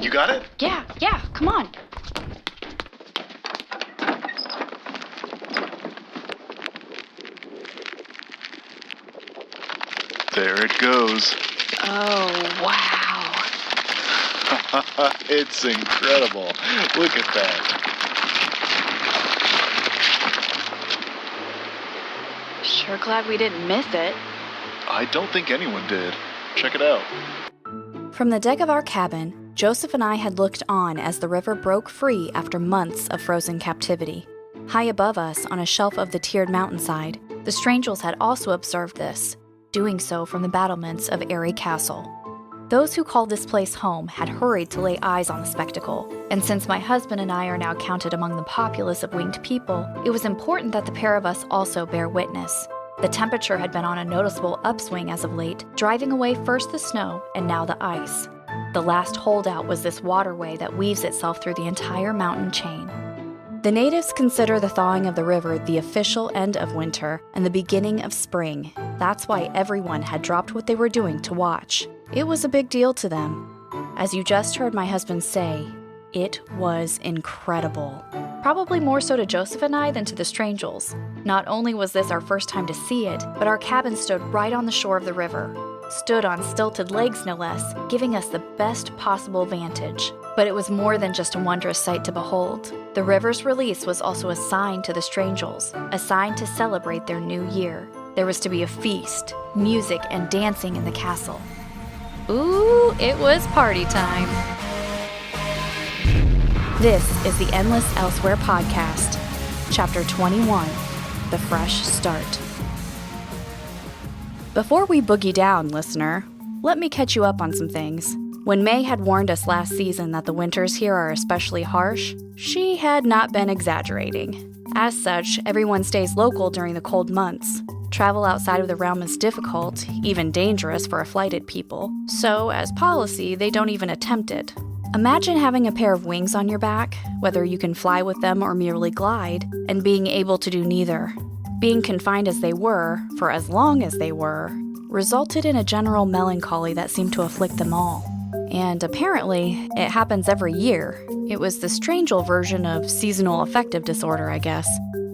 You got it? Yeah, come on. There it goes. Oh, wow. It's incredible. Look at that. Sure glad we didn't miss it. I don't think anyone did. Check it out. From the deck of our cabin, Joseph and I had looked on as the river broke free after months of frozen captivity. High above us, on a shelf of the tiered mountainside, the Strangels had also observed this, doing so from the battlements of Airy Castle. Those who called this place home had hurried to lay eyes on the spectacle, and since my husband and I are now counted among the populace of winged people, it was important that the pair of us also bear witness. The temperature had been on a noticeable upswing as of late, driving away first the snow and now the ice. The last holdout was this waterway that weaves itself through the entire mountain chain. The natives consider the thawing of the river the official end of winter and the beginning of spring. That's why everyone had dropped what they were doing to watch. It was a big deal to them. As you just heard my husband say, it was incredible. Probably more so to Joseph and I than to the Strangels. Not only was this our first time to see it, but our cabin stood right on the shore of the river. Stood on stilted legs, no less, giving us the best possible vantage. But it was more than just a wondrous sight to behold. The river's release was also a sign to the Strangels, a sign to celebrate their new year. There was to be a feast, music, and dancing in the castle. Ooh, it was party time. This is the Endless Elsewhere podcast, Chapter 21, The Fresh Start. Before we boogie down, listener, let me catch you up on some things. When May had warned us last season that the winters here are especially harsh, she had not been exaggerating. As such, everyone stays local during the cold months. Travel outside of the realm is difficult, even dangerous for afflighted people, so as policy, they don't even attempt it. Imagine having a pair of wings on your back, whether you can fly with them or merely glide, and being able to do neither. Being confined as they were, for as long as they were, resulted in a general melancholy that seemed to afflict them all. And apparently, it happens every year. It was the Strangel version of seasonal affective disorder, I guess.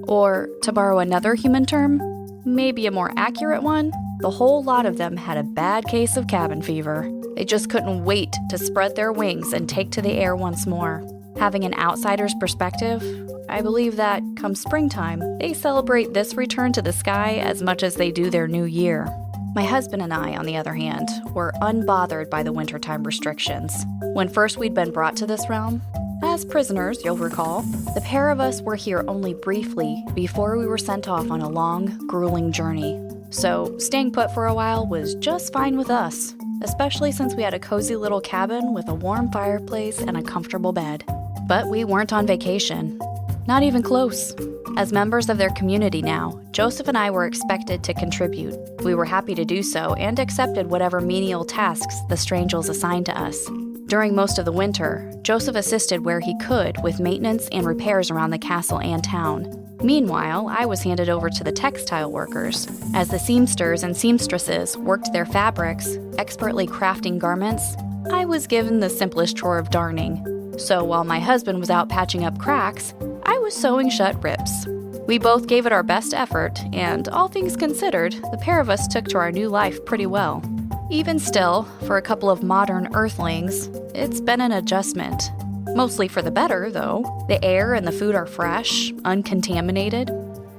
Or, to borrow another human term, maybe a more accurate one, the whole lot of them had a bad case of cabin fever. They just couldn't wait to spread their wings and take to the air once more. Having an outsider's perspective, I believe that, come springtime, they celebrate this return to the sky as much as they do their new year. My husband and I, on the other hand, were unbothered by the wintertime restrictions. When first we'd been brought to this realm, as prisoners, you'll recall, the pair of us were here only briefly before we were sent off on a long, grueling journey. So staying put for a while was just fine with us, especially since we had a cozy little cabin with a warm fireplace and a comfortable bed. But we weren't on vacation. Not even close. As members of their community now, Joseph and I were expected to contribute. We were happy to do so and accepted whatever menial tasks the Strangels assigned to us. During most of the winter, Joseph assisted where he could with maintenance and repairs around the castle and town. Meanwhile, I was handed over to the textile workers. As the seamsters and seamstresses worked their fabrics, expertly crafting garments, I was given the simplest chore of darning. So while my husband was out patching up cracks, I was sewing shut rips. We both gave it our best effort, and all things considered, the pair of us took to our new life pretty well. Even still, for a couple of modern earthlings, it's been an adjustment. Mostly for the better, though. The air and the food are fresh, uncontaminated.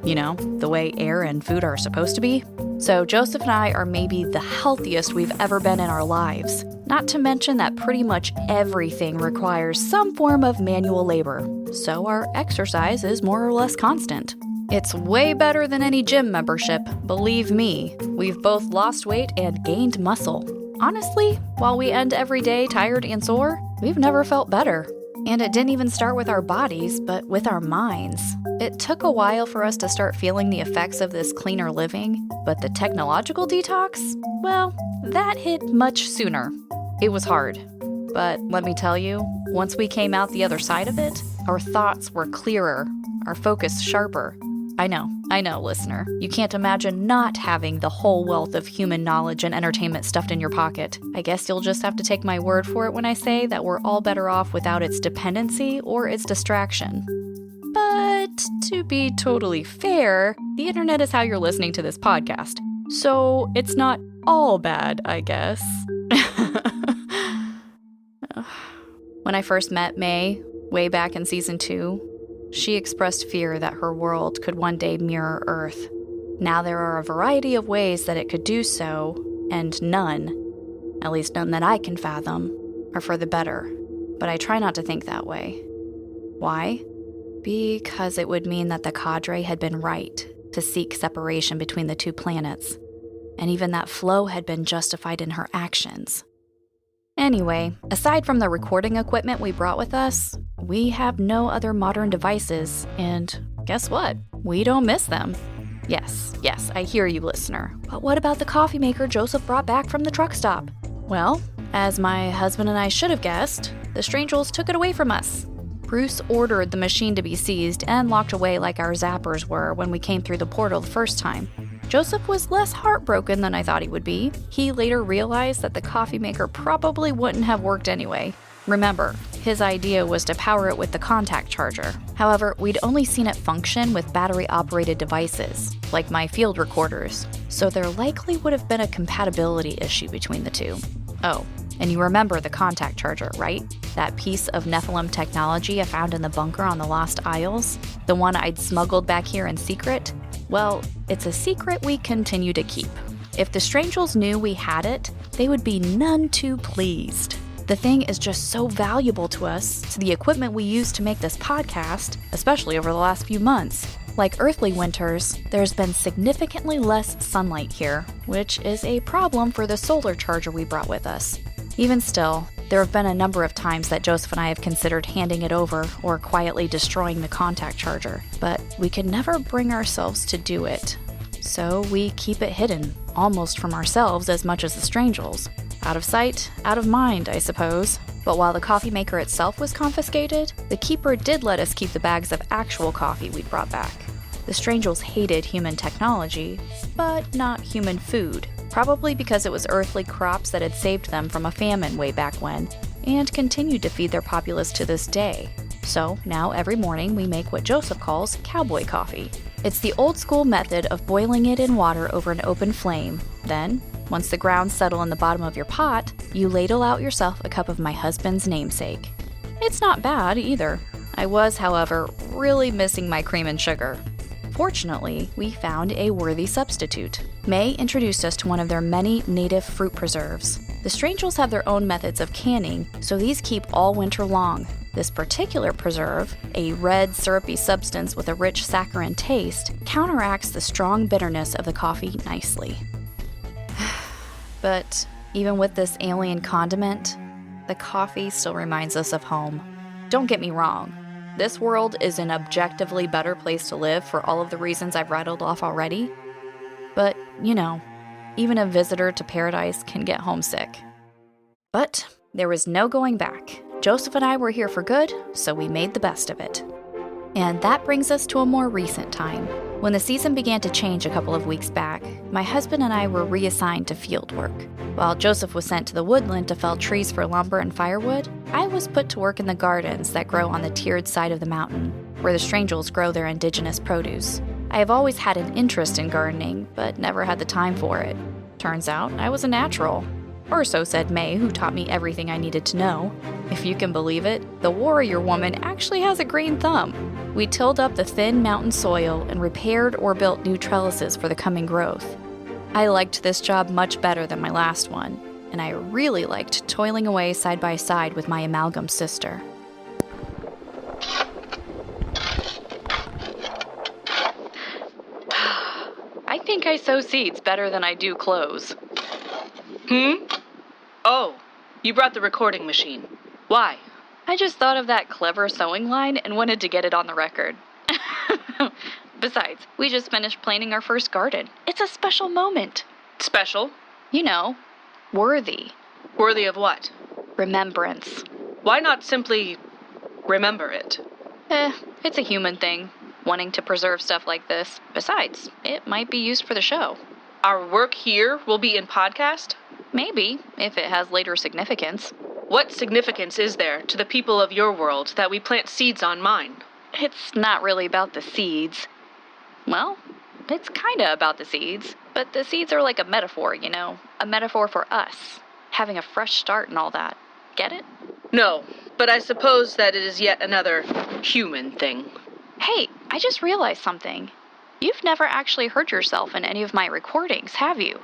You know, the way air and food are supposed to be. So Joseph and I are maybe the healthiest we've ever been in our lives. Not to mention that pretty much everything requires some form of manual labor. So our exercise is more or less constant. It's way better than any gym membership, believe me. We've both lost weight and gained muscle. Honestly, while we end every day tired and sore, we've never felt better. And it didn't even start with our bodies, but with our minds. It took a while for us to start feeling the effects of this cleaner living, but the technological detox, well, that hit much sooner. It was hard. But let me tell you, once we came out the other side of it, our thoughts were clearer, our focus sharper. I know, I know, listener. You can't imagine not having the whole wealth of human knowledge and entertainment stuffed in your pocket. I guess you'll just have to take my word for it when I say that we're all better off without its dependency or its distraction. But to be totally fair, the internet is how you're listening to this podcast. So it's not all bad, I guess. When I first met May, way back in season 2, she expressed fear that her world could one day mirror Earth. Now there are a variety of ways that it could do so, and none, at least none that I can fathom, are for the better. But I try not to think that way. Why? Because it would mean that the cadre had been right to seek separation between the two planets, and even that Flo had been justified in her actions. Anyway, aside from the recording equipment we brought with us, we have no other modern devices, and guess what? We don't miss them. Yes, I hear you, listener. But what about the coffee maker Joseph brought back from the truck stop? Well, as my husband and I should have guessed, the Strangels took it away from us. Bruce ordered the machine to be seized and locked away like our zappers were when we came through the portal the first time. Joseph was less heartbroken than I thought he would be. He later realized that the coffee maker probably wouldn't have worked anyway. Remember, his idea was to power it with the contact charger. However, we'd only seen it function with battery-operated devices, like my field recorders, so there likely would have been a compatibility issue between the two. Oh, and you remember the contact charger, right? That piece of Nephilim technology I found in the bunker on the Lost Isles? The one I'd smuggled back here in secret? Well, it's a secret we continue to keep. If the Strangels knew we had it, they would be none too pleased. The thing is just so valuable to us, to the equipment we use to make this podcast, especially over the last few months. Like earthly winters, there's been significantly less sunlight here, which is a problem for the solar charger we brought with us. Even still, there have been a number of times that Joseph and I have considered handing it over or quietly destroying the contact charger, but we could never bring ourselves to do it. So we keep it hidden, almost from ourselves as much as the Strangels. Out of sight, out of mind, I suppose. But while the coffee maker itself was confiscated, the keeper did let us keep the bags of actual coffee we'd brought back. The Strangels hated human technology, but not human food. Probably because it was earthly crops that had saved them from a famine way back when, and continued to feed their populace to this day. So now every morning we make what Joseph calls cowboy coffee. It's the old school method of boiling it in water over an open flame. Then, once the grounds settle in the bottom of your pot, you ladle out yourself a cup of my husband's namesake. It's not bad either. I was, however, really missing my cream and sugar. Fortunately, we found a worthy substitute. May introduced us to one of their many native fruit preserves. The Strangels have their own methods of canning, so these keep all winter long. This particular preserve, a red, syrupy substance with a rich saccharine taste, counteracts the strong bitterness of the coffee nicely. But even with this alien condiment, the coffee still reminds us of home. Don't get me wrong. This world is an objectively better place to live for all of the reasons I've rattled off already. But, you know, even a visitor to paradise can get homesick. But there was no going back. Joseph and I were here for good, so we made the best of it. And that brings us to a more recent time. When the season began to change a couple of weeks back, my husband and I were reassigned to field work. While Joseph was sent to the woodland to fell trees for lumber and firewood, I was put to work in the gardens that grow on the tiered side of the mountain, where the Strangels grow their indigenous produce. I have always had an interest in gardening, but never had the time for it. Turns out I was a natural. Or so said May, who taught me everything I needed to know. If you can believe it, the warrior woman actually has a green thumb. We tilled up the thin mountain soil and repaired or built new trellises for the coming growth. I liked this job much better than my last one, and I really liked toiling away side by side with my amalgam sister. I think I sew seeds better than I do clothes. Oh, you brought the recording machine. Why? I just thought of that clever sewing line and wanted to get it on the record. Besides, we just finished planting our first garden. It's a special moment. Special? You know, worthy. Worthy of what? Remembrance. Why not simply remember it? It's a human thing. wanting to preserve stuff like this. Besides, it might be used for the show. Our work here will be in podcast? Maybe, if it has later significance. What significance is there to the people of your world that we plant seeds on mine? It's not really about the seeds. Well, it's kinda about the seeds, but the seeds are like a metaphor, you know? A metaphor for us, having a fresh start and all that. Get it? No, but I suppose that it is yet another human thing. Hey, I just realized something. You've never actually heard yourself in any of my recordings, have you?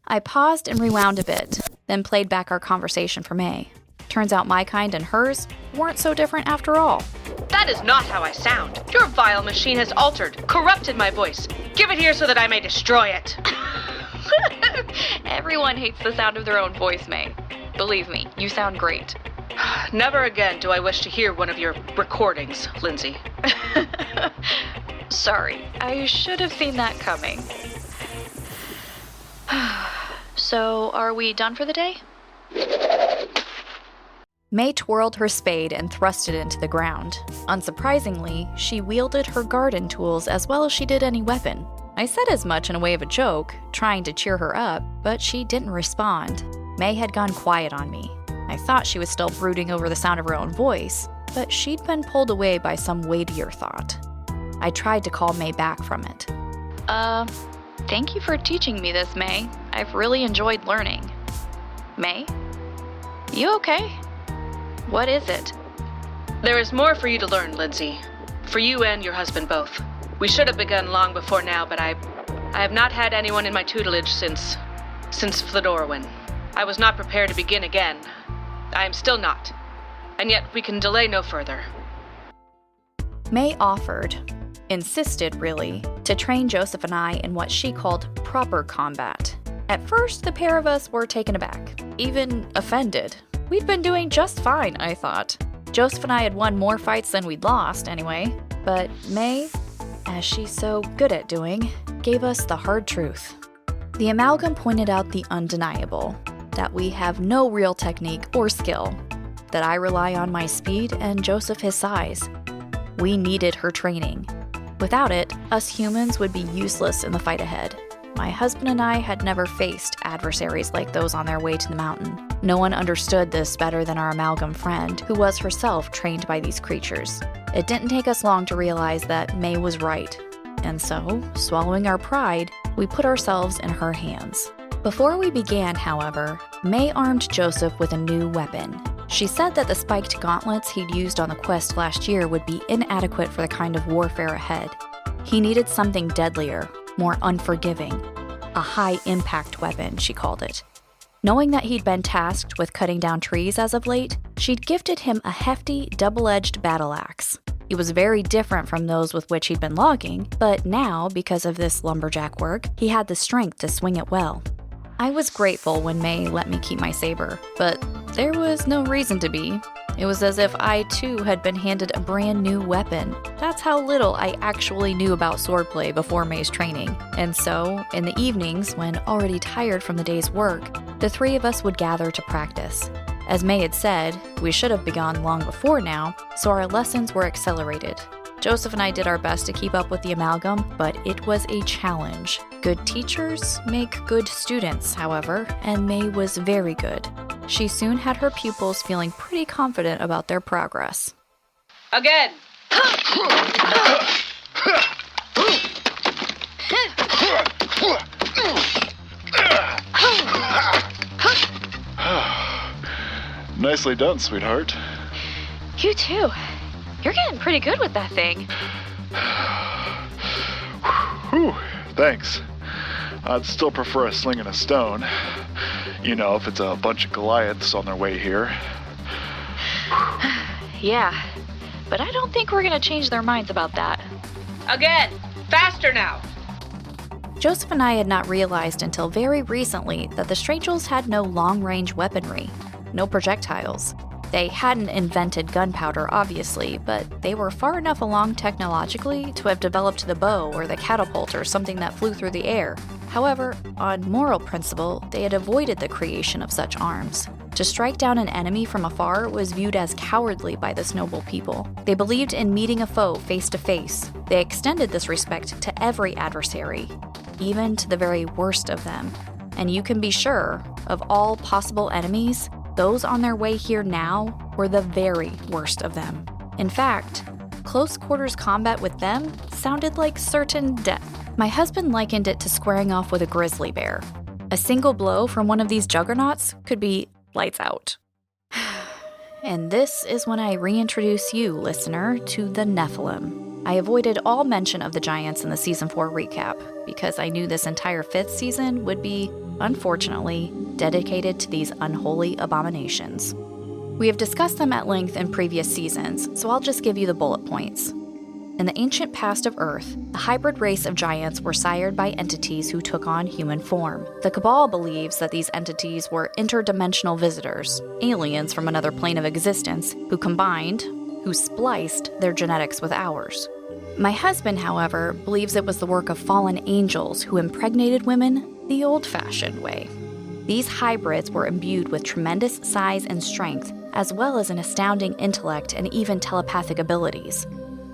I paused and rewound a bit, then played back our conversation for May. Turns out my kind and hers weren't so different after all. That is not how I sound. Your vile machine has altered, corrupted my voice. Give it here so that I may destroy it. Everyone hates the sound of their own voice, May. Believe me, you sound great. Never again do I wish to hear one of your recordings, Lindsay. Sorry, I should have seen that coming. So, are we done for the day? May twirled her spade and thrust it into the ground. Unsurprisingly, she wielded her garden tools as well as she did any weapon. I said as much in a way of a joke, trying to cheer her up, but she didn't respond. May had gone quiet on me. I thought she was still brooding over the sound of her own voice, but she'd been pulled away by some weightier thought. I tried to call May back from it. Thank you for teaching me this, May. I've really enjoyed learning. May? You okay? What is it? There is more for you to learn, Lindsay. For you and your husband both. We should have begun long before now, but I have not had anyone in my tutelage since Fledorwin. I was not prepared to begin again. I am still not. And yet we can delay no further. May offered, insisted really, to train Joseph and I in what she called proper combat. At first, the pair of us were taken aback, even offended. We'd been doing just fine, I thought. Joseph and I had won more fights than we'd lost, anyway. But May, as she's so good at doing, gave us the hard truth. The amalgam pointed out the undeniable, that we have no real technique or skill, that I rely on my speed and Joseph his size. We needed her training. Without it, us humans would be useless in the fight ahead. My husband and I had never faced adversaries like those on their way to the mountain. No one understood this better than our amalgam friend, who was herself trained by these creatures. It didn't take us long to realize that May was right. And so, swallowing our pride, we put ourselves in her hands. Before we began, however, May armed Joseph with a new weapon. She said that the spiked gauntlets he'd used on the quest last year would be inadequate for the kind of warfare ahead. He needed something deadlier, more unforgiving. A high-impact weapon, she called it. Knowing that he'd been tasked with cutting down trees as of late, she'd gifted him a hefty, double-edged battle axe. It was very different from those with which he'd been logging, but now, because of this lumberjack work, he had the strength to swing it well. I was grateful when May let me keep my saber, but there was no reason to be. It was as if I, too, had been handed a brand new weapon. That's how little I actually knew about swordplay before May's training. And so, in the evenings, when already tired from the day's work, the three of us would gather to practice. As May had said, we should have begun long before now, so our lessons were accelerated. Joseph and I did our best to keep up with the amalgam, but it was a challenge. Good teachers make good students, however, and May was very good. She soon had her pupils feeling pretty confident about their progress. Again! Nicely done, sweetheart. You too. You're getting pretty good with that thing. Whew, thanks. I'd still prefer a sling and a stone. You know, if it's a bunch of Goliaths on their way here. Yeah, but I don't think we're gonna change their minds about that. Again! Faster now! Joseph and I had not realized until very recently that the Strangels had no long-range weaponry, no projectiles. They hadn't invented gunpowder, obviously, but they were far enough along technologically to have developed the bow or the catapult or something that flew through the air. However, on moral principle, they had avoided the creation of such arms. To strike down an enemy from afar was viewed as cowardly by this noble people. They believed in meeting a foe face to face. They extended this respect to every adversary, even to the very worst of them. And you can be sure, of all possible enemies, those on their way here now were the very worst of them. In fact, close quarters combat with them sounded like certain death. My husband likened it to squaring off with a grizzly bear. A single blow from one of these juggernauts could be lights out. And this is when I reintroduce you, listener, to the Nephilim. I avoided all mention of the giants in the Season 4 recap, because I knew this entire 5th season would be, unfortunately, dedicated to these unholy abominations. We have discussed them at length in previous seasons, so I'll just give you the bullet points. In the ancient past of Earth, a hybrid race of giants were sired by entities who took on human form. The Cabal believes that these entities were interdimensional visitors, aliens from another plane of existence, who spliced their genetics with ours. My husband, however, believes it was the work of fallen angels who impregnated women the old-fashioned way. These hybrids were imbued with tremendous size and strength, as well as an astounding intellect and even telepathic abilities.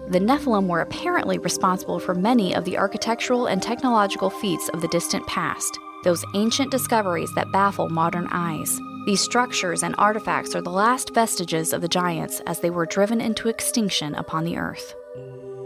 The Nephilim were apparently responsible for many of the architectural and technological feats of the distant past, those ancient discoveries that baffle modern eyes. These structures and artifacts are the last vestiges of the giants as they were driven into extinction upon the earth.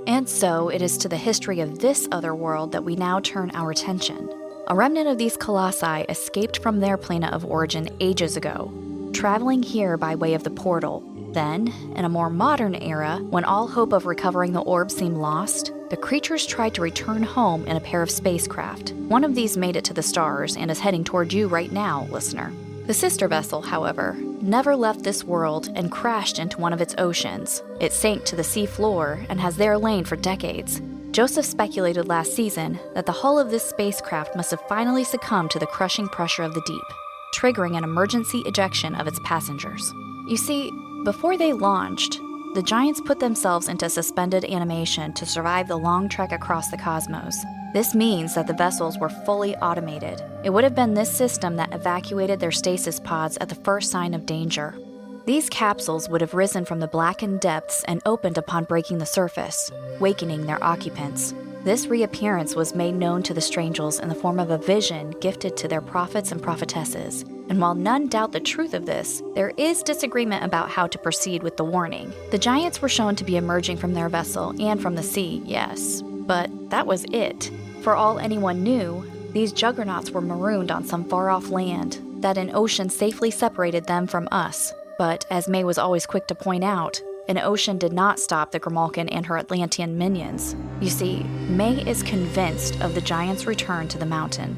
And so it is to the history of this other world that we now turn our attention. A remnant of these colossi escaped from their plane of origin ages ago, traveling here by way of the portal. Then, in a more modern era, when all hope of recovering the orb seemed lost, the creatures tried to return home in a pair of spacecraft. One of these made it to the stars and is heading toward you right now, listener. The sister vessel, however, never left this world and crashed into one of its oceans. It sank to the sea floor and has there lain for decades. Joseph speculated last season that the hull of this spacecraft must have finally succumbed to the crushing pressure of the deep, triggering an emergency ejection of its passengers. You see, before they launched, the giants put themselves into suspended animation to survive the long trek across the cosmos. This means that the vessels were fully automated. It would have been this system that evacuated their stasis pods at the first sign of danger. These capsules would have risen from the blackened depths and opened upon breaking the surface, wakening their occupants. This reappearance was made known to the Strangels in the form of a vision gifted to their prophets and prophetesses. And while none doubt the truth of this, there is disagreement about how to proceed with the warning. The giants were shown to be emerging from their vessel and from the sea, yes, but that was it. For all anyone knew, these juggernauts were marooned on some far-off land, that an ocean safely separated them from us. But, as May was always quick to point out, an ocean did not stop the Grimalkin and her Atlantean minions. You see, May is convinced of the giants' return to the mountain.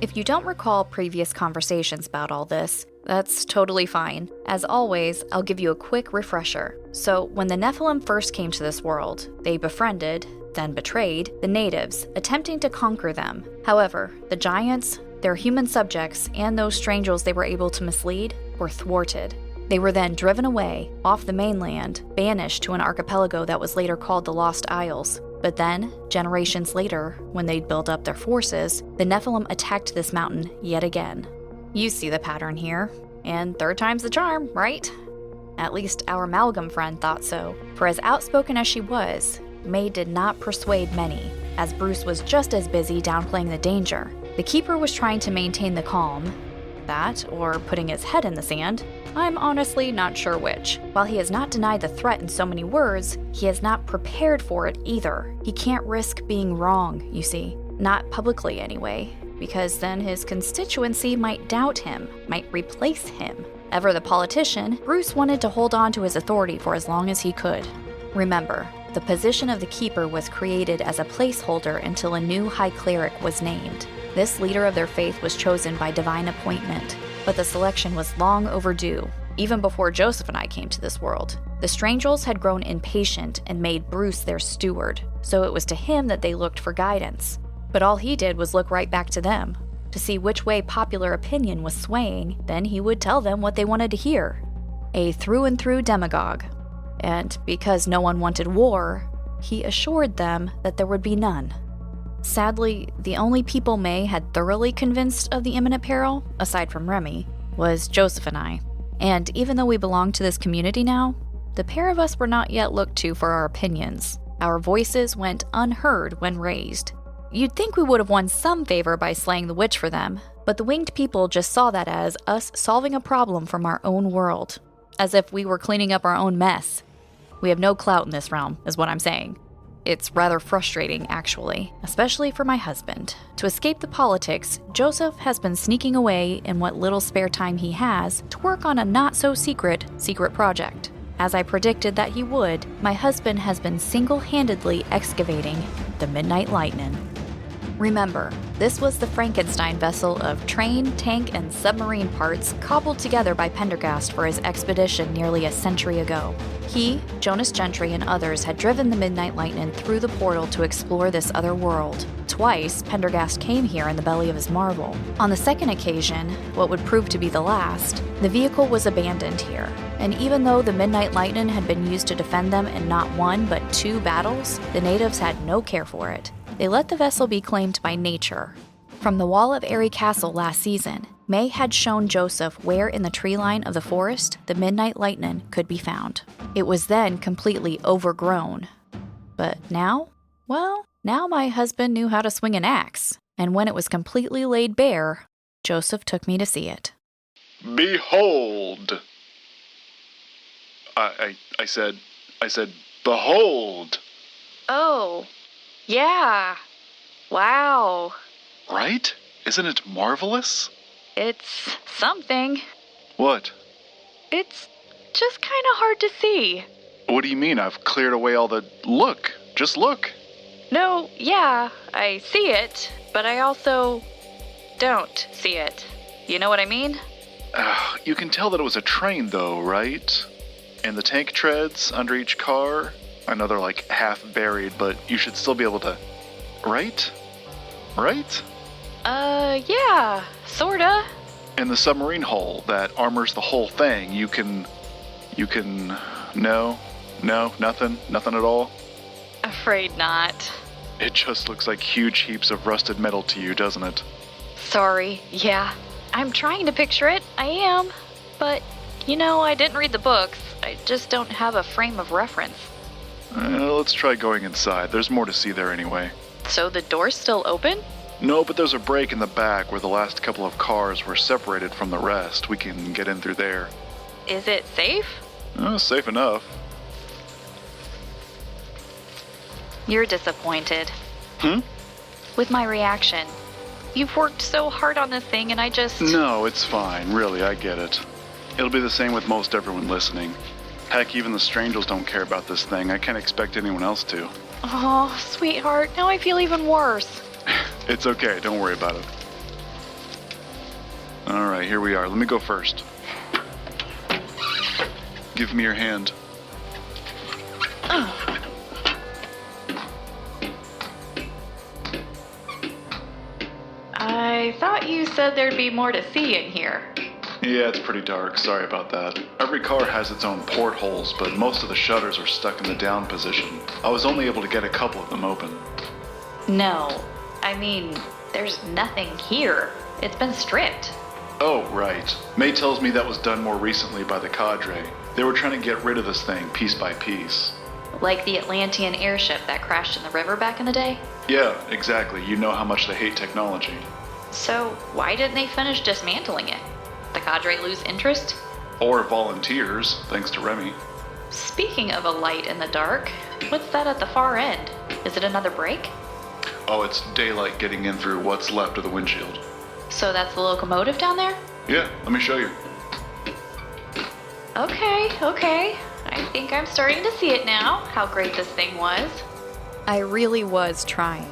If you don't recall previous conversations about all this, that's totally fine. As always, I'll give you a quick refresher. So, when the Nephilim first came to this world, they befriended, then betrayed, the natives, attempting to conquer them. However, the giants, their human subjects, and those Strangels they were able to mislead were thwarted. They were then driven away, off the mainland, banished to an archipelago that was later called the Lost Isles. But then, generations later, when they'd built up their forces, the Nephilim attacked this mountain yet again. You see the pattern here. And third time's the charm, right? At least our Amalgam friend thought so. For as outspoken as she was, May did not persuade many, as Bruce was just as busy downplaying the danger. The Keeper was trying to maintain the calm. That, or putting his head in the sand, I'm honestly not sure which. While he has not denied the threat in so many words, he has not prepared for it either. He can't risk being wrong, you see. Not publicly anyway, because then his constituency might doubt him, might replace him. Ever the politician, Bruce wanted to hold on to his authority for as long as he could. Remember, the position of the Keeper was created as a placeholder until a new High Cleric was named. This leader of their faith was chosen by divine appointment, but the selection was long overdue, even before Joseph and I came to this world. The Strangels had grown impatient and made Bruce their steward, so it was to him that they looked for guidance. But all he did was look right back to them, to see which way popular opinion was swaying, then he would tell them what they wanted to hear. A through-and-through demagogue. And because no one wanted war, he assured them that there would be none. Sadly, the only people May had thoroughly convinced of the imminent peril, aside from Remy, was Joseph and I. And even though we belong to this community now, the pair of us were not yet looked to for our opinions. Our voices went unheard when raised. You'd think we would have won some favor by slaying the witch for them, but the winged people just saw that as us solving a problem from our own world, as if we were cleaning up our own mess. We have no clout in this realm, is what I'm saying. It's rather frustrating, actually, especially for my husband. To escape the politics, Joseph has been sneaking away in what little spare time he has to work on a not-so-secret project. As I predicted that he would, my husband has been single-handedly excavating the Midnight Lightning. Remember, this was the Frankenstein vessel of train, tank, and submarine parts cobbled together by Pendergast for his expedition nearly a century ago. He, Jonas Gentry, and others had driven the Midnight Lightning through the portal to explore this other world. Twice, Pendergast came here in the belly of his marvel. On the second occasion, what would prove to be the last, the vehicle was abandoned here. And even though the Midnight Lightning had been used to defend them in not one but 2 battles, the natives had no care for it. They let the vessel be claimed by nature. From the wall of Airy Castle last season, May had shown Joseph where in the tree line of the forest the Midnight Lightning could be found. It was then completely overgrown. But now? Well, now my husband knew how to swing an axe, and when it was completely laid bare, Joseph took me to see it. Behold! I said, behold! Oh, yeah. Wow. Right? Isn't it marvelous? It's something. What? It's just kind of hard to see. What do you mean? I've cleared away all the... Look! Just look! No, yeah, I see it, but I also don't see it. You know what I mean? You can tell that it was a train, though, right? And the tank treads under each car? I know they're like half buried, but you should still be able to... Right? Right? Yeah, sorta. And the submarine hull that armors the whole thing, you can... No, nothing at all? Afraid not. It just looks like huge heaps of rusted metal to you, doesn't it? Sorry, yeah. I'm trying to picture it, I am. But, I didn't read the books. I just don't have a frame of reference. Let's try going inside. There's more to see there anyway. So the door's still open? No, but there's a break in the back where the last couple of cars were separated from the rest. We can get in through there. Is it safe? Safe enough. You're disappointed. With my reaction. You've worked so hard on this thing and I just... No, it's fine. Really, I get it. It'll be the same with most everyone listening. Heck, even the strangers don't care about this thing. I can't expect anyone else to. Oh, sweetheart, now I feel even worse. It's okay, don't worry about it. Alright, here we are. Let me go first. Give me your hand. I thought you said there'd be more to see in here. Yeah, it's pretty dark. Sorry about that. Every car has its own portholes, but most of the shutters are stuck in the down position. I was only able to get a couple of them open. No. I mean, there's nothing here. It's been stripped. Oh, right. May tells me that was done more recently by the cadre. They were trying to get rid of this thing piece by piece. Like the Atlantean airship that crashed in the river back in the day? Yeah, exactly. You know how much they hate technology. So, why didn't they finish dismantling it? The cadre lose interest? Or volunteers, thanks to Remy. Speaking of a light in the dark, what's that at the far end? Is it another break? Oh, it's daylight getting in through what's left of the windshield. So that's the locomotive down there? Yeah, let me show you. Okay. I think I'm starting to see it now, how great this thing was. I really was trying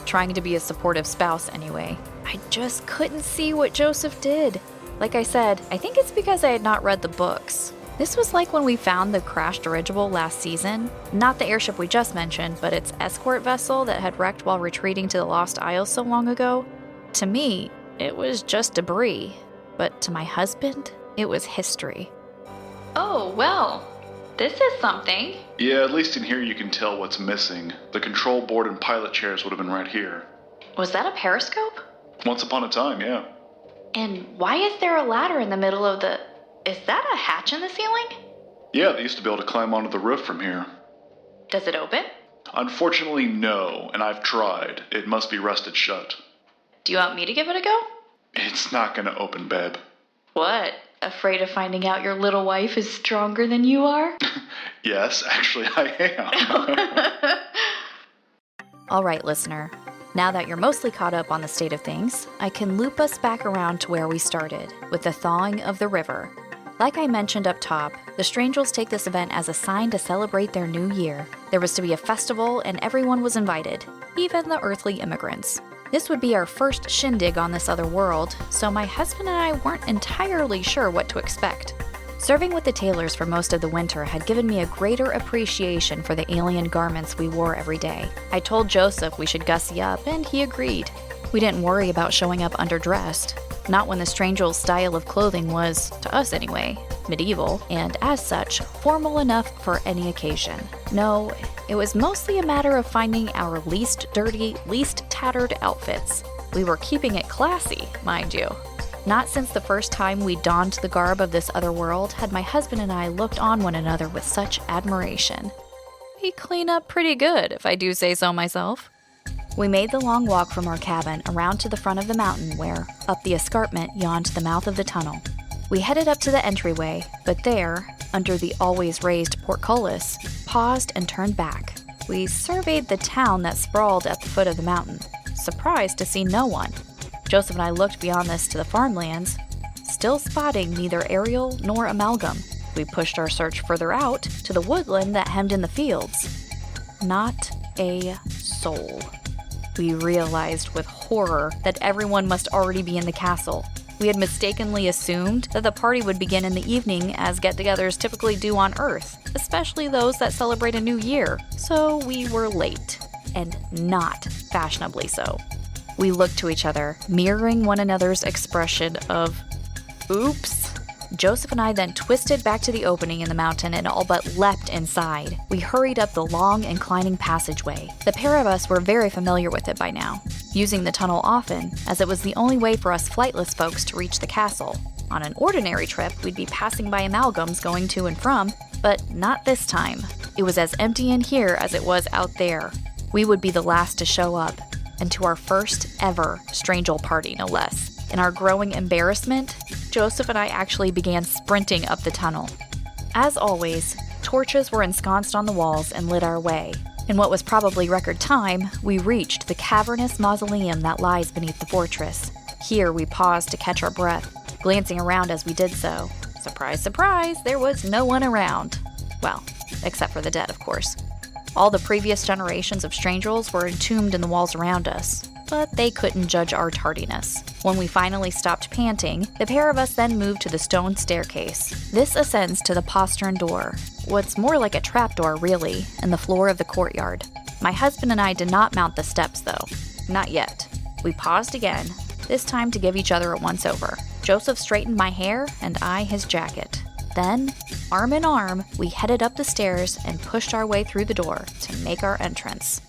to be a supportive spouse anyway. I just couldn't see what Joseph did. Like I said, I think it's because I had not read the books. This was like when we found the crashed dirigible last season. Not the airship we just mentioned, but its escort vessel that had wrecked while retreating to the Lost Isles so long ago. To me, it was just debris. But to my husband, it was history. Oh, well, this is something. Yeah, at least in here you can tell what's missing. The control board and pilot chairs would have been right here. Was that a periscope? Once upon a time, yeah. And why is there a ladder in the middle of the... Is that a hatch in the ceiling? Yeah, they used to be able to climb onto the roof from here. Does it open? Unfortunately, no, and I've tried. It must be rusted shut. Do you want me to give it a go? It's not gonna open, babe. What? Afraid of finding out your little wife is stronger than you are? Yes, actually, I am. All right, listener. Now that you're mostly caught up on the state of things, I can loop us back around to where we started, with the thawing of the river. Like I mentioned up top, the Strangels take this event as a sign to celebrate their new year. There was to be a festival, and everyone was invited, even the earthly immigrants. This would be our first shindig on this other world, so my husband and I weren't entirely sure what to expect. Serving with the tailors for most of the winter had given me a greater appreciation for the alien garments we wore every day. I told Joseph we should gussy up, and he agreed. We didn't worry about showing up underdressed. Not when the Strangels' style of clothing was, to us anyway, medieval, and as such, formal enough for any occasion. No, it was mostly a matter of finding our least dirty, least tattered outfits. We were keeping it classy, mind you. Not since the first time we donned the garb of this other world had my husband and I looked on one another with such admiration. We clean up pretty good, if I do say so myself. We made the long walk from our cabin around to the front of the mountain where, up the escarpment, yawned the mouth of the tunnel. We headed up to the entryway, but there, under the always raised portcullis, paused and turned back. We surveyed the town that sprawled at the foot of the mountain, surprised to see no one. Joseph and I looked beyond this to the farmlands, still spotting neither aerial nor amalgam. We pushed our search further out to the woodland that hemmed in the fields. Not a soul. We realized with horror that everyone must already be in the castle. We had mistakenly assumed that the party would begin in the evening as get-togethers typically do on Earth, especially those that celebrate a new year. So we were late, and not fashionably so. We looked to each other, mirroring one another's expression of, oops. Joseph and I then twisted back to the opening in the mountain and all but leapt inside. We hurried up the long, inclining passageway. The pair of us were very familiar with it by now, using the tunnel often, as it was the only way for us flightless folks to reach the castle. On an ordinary trip, we'd be passing by amalgams going to and from, but not this time. It was as empty in here as it was out there. We would be the last to show up, and to our first ever Strangel party, no less. In our growing embarrassment, Joseph and I actually began sprinting up the tunnel. As always, torches were ensconced on the walls and lit our way. In what was probably record time, we reached the cavernous mausoleum that lies beneath the fortress. Here we paused to catch our breath, glancing around as we did so. Surprise, surprise, there was no one around. Well, except for the dead, of course. All the previous generations of Strangels were entombed in the walls around us, but they couldn't judge our tardiness. When we finally stopped panting, the pair of us then moved to the stone staircase. This ascends to the postern door, what's more like a trapdoor really, in the floor of the courtyard. My husband and I did not mount the steps though. Not yet. We paused again, this time to give each other a once-over. Joseph straightened my hair and I his jacket. Then, arm in arm, we headed up the stairs and pushed our way through the door to make our entrance.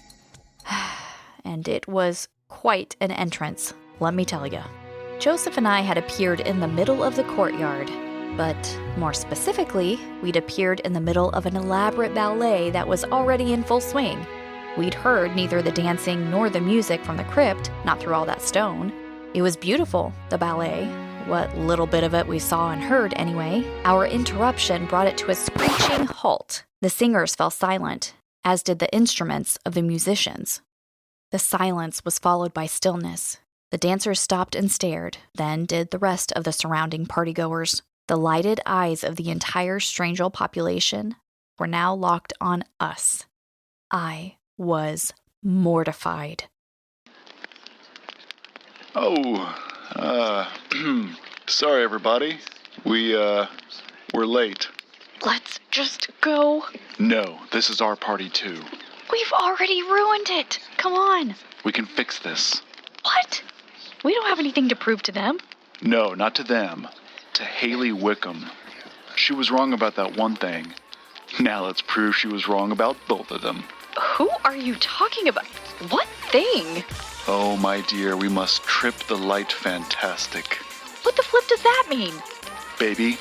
And it was quite an entrance, let me tell you. Joseph and I had appeared in the middle of the courtyard, but more specifically, we'd appeared in the middle of an elaborate ballet that was already in full swing. We'd heard neither the dancing nor the music from the crypt, not through all that stone. It was beautiful, the ballet. What little bit of it we saw and heard, anyway. Our interruption brought it to a screeching halt. The singers fell silent, as did the instruments of the musicians. The silence was followed by stillness. The dancers stopped and stared, then did the rest of the surrounding partygoers. The lighted eyes of the entire Strangel population were now locked on us. I was mortified. Sorry everybody. We're late. Let's just go. No, this is our party too. We've already ruined it. Come on. We can fix this. What? We don't have anything to prove to them. No, not to them. To Haley Wickham. She was wrong about that one thing. Now let's prove she was wrong about both of them. Who are you talking about? What thing? Oh, my dear, we must trip the light fantastic. What the flip does that mean? Baby,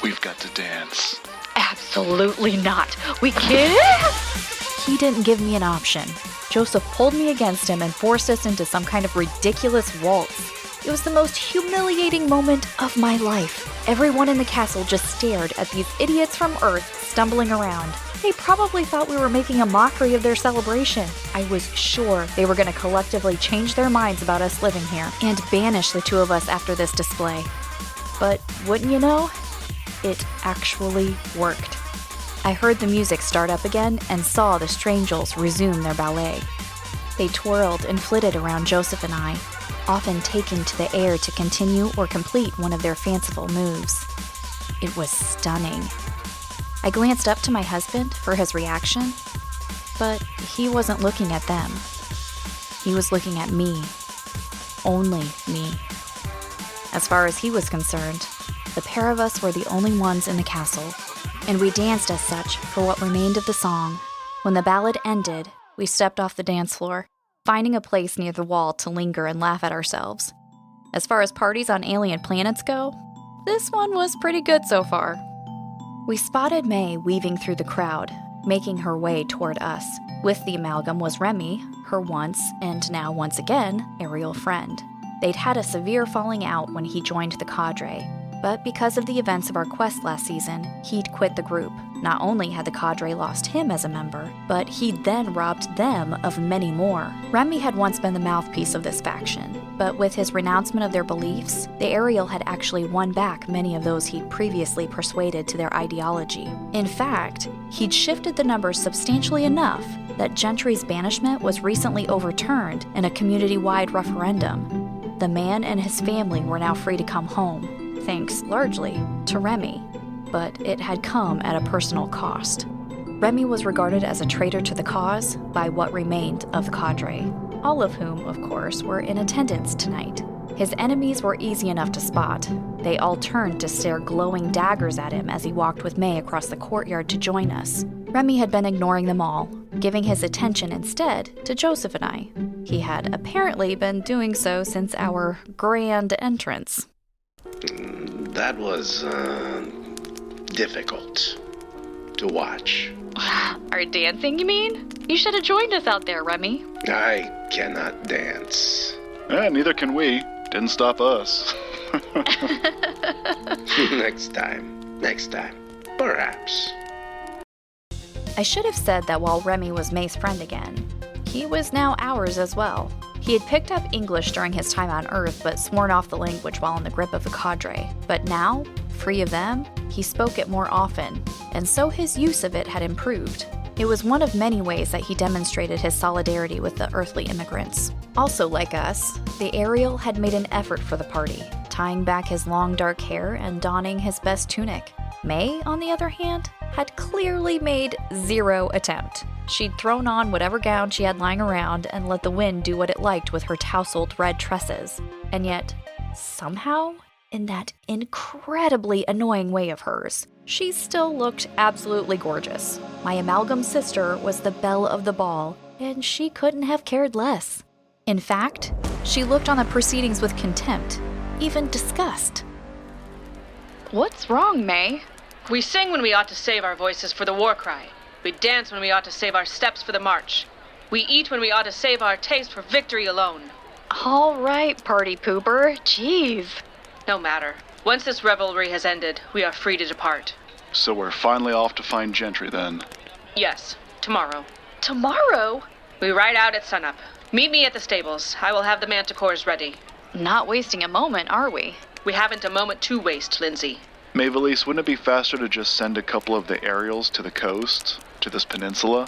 We've got to dance. Absolutely not. We can't. He didn't give me an option. Joseph pulled me against him and forced us into some kind of ridiculous waltz. It was the most humiliating moment of my life. Everyone in the castle just stared at these idiots from Earth stumbling around. They probably thought we were making a mockery of their celebration. I was sure they were going to collectively change their minds about us living here and banish the two of us after this display. But wouldn't you know, it actually worked. I heard the music start up again and saw the Strangels resume their ballet. They twirled and flitted around Joseph and I, often taking to the air to continue or complete one of their fanciful moves. It was stunning. I glanced up to my husband for his reaction, but he wasn't looking at them. He was looking at me. Only me. As far as he was concerned, the pair of us were the only ones in the castle, and we danced as such for what remained of the song. When the ballad ended, we stepped off the dance floor, finding a place near the wall to linger and laugh at ourselves. As far as parties on alien planets go, this one was pretty good so far. We spotted May weaving through the crowd, making her way toward us. With the amalgam was Remy, her once, and now once again, aerial friend. They'd had a severe falling out when he joined the cadre, but because of the events of our quest last season, he'd quit the group. Not only had the cadre lost him as a member, but he'd then robbed them of many more. Remy had once been the mouthpiece of this faction, but with his renouncement of their beliefs, the Ariel had actually won back many of those he'd previously persuaded to their ideology. In fact, he'd shifted the numbers substantially enough that Gentry's banishment was recently overturned in a community-wide referendum. The man and his family were now free to come home, thanks largely to Remy. But it had come at a personal cost. Remy was regarded as a traitor to the cause by what remained of the cadre, all of whom, of course, were in attendance tonight. His enemies were easy enough to spot. They all turned to stare glowing daggers at him as he walked with May across the courtyard to join us. Remy had been ignoring them all, giving his attention instead to Joseph and I. He had apparently been doing so since our grand entrance. That was, difficult to watch. Our dancing, you mean? You should have joined us out there, Remy. I cannot dance. Neither can we. Didn't stop us. Next time. Perhaps. I should have said that while Remy was May's friend again, he was now ours as well. He had picked up English during his time on Earth, but sworn off the language while in the grip of the cadre. But now, free of them, he spoke it more often, and so his use of it had improved. It was one of many ways that he demonstrated his solidarity with the earthly immigrants. Also, like us, the Ariel had made an effort for the party, tying back his long dark hair and donning his best tunic. May, on the other hand, had clearly made zero attempt. She'd thrown on whatever gown she had lying around and let the wind do what it liked with her tousled red tresses. And yet, somehow, in that incredibly annoying way of hers, she still looked absolutely gorgeous. My amalgam sister was the belle of the ball, and she couldn't have cared less. In fact, she looked on the proceedings with contempt, even disgust. What's wrong, May? We sing when we ought to save our voices for the war cry. We dance when we ought to save our steps for the march. We eat when we ought to save our taste for victory alone. All right, party pooper. Jeez. No matter. Once this revelry has ended, we are free to depart. So we're finally off to find Gentry then. Yes, tomorrow. Tomorrow? We ride out at sunup. Meet me at the stables. I will have the manticores ready. Not wasting a moment, are we? We haven't a moment to waste, Lindsay. Maevalesse, wouldn't it be faster to just send a couple of the aerials to the coast, to this peninsula?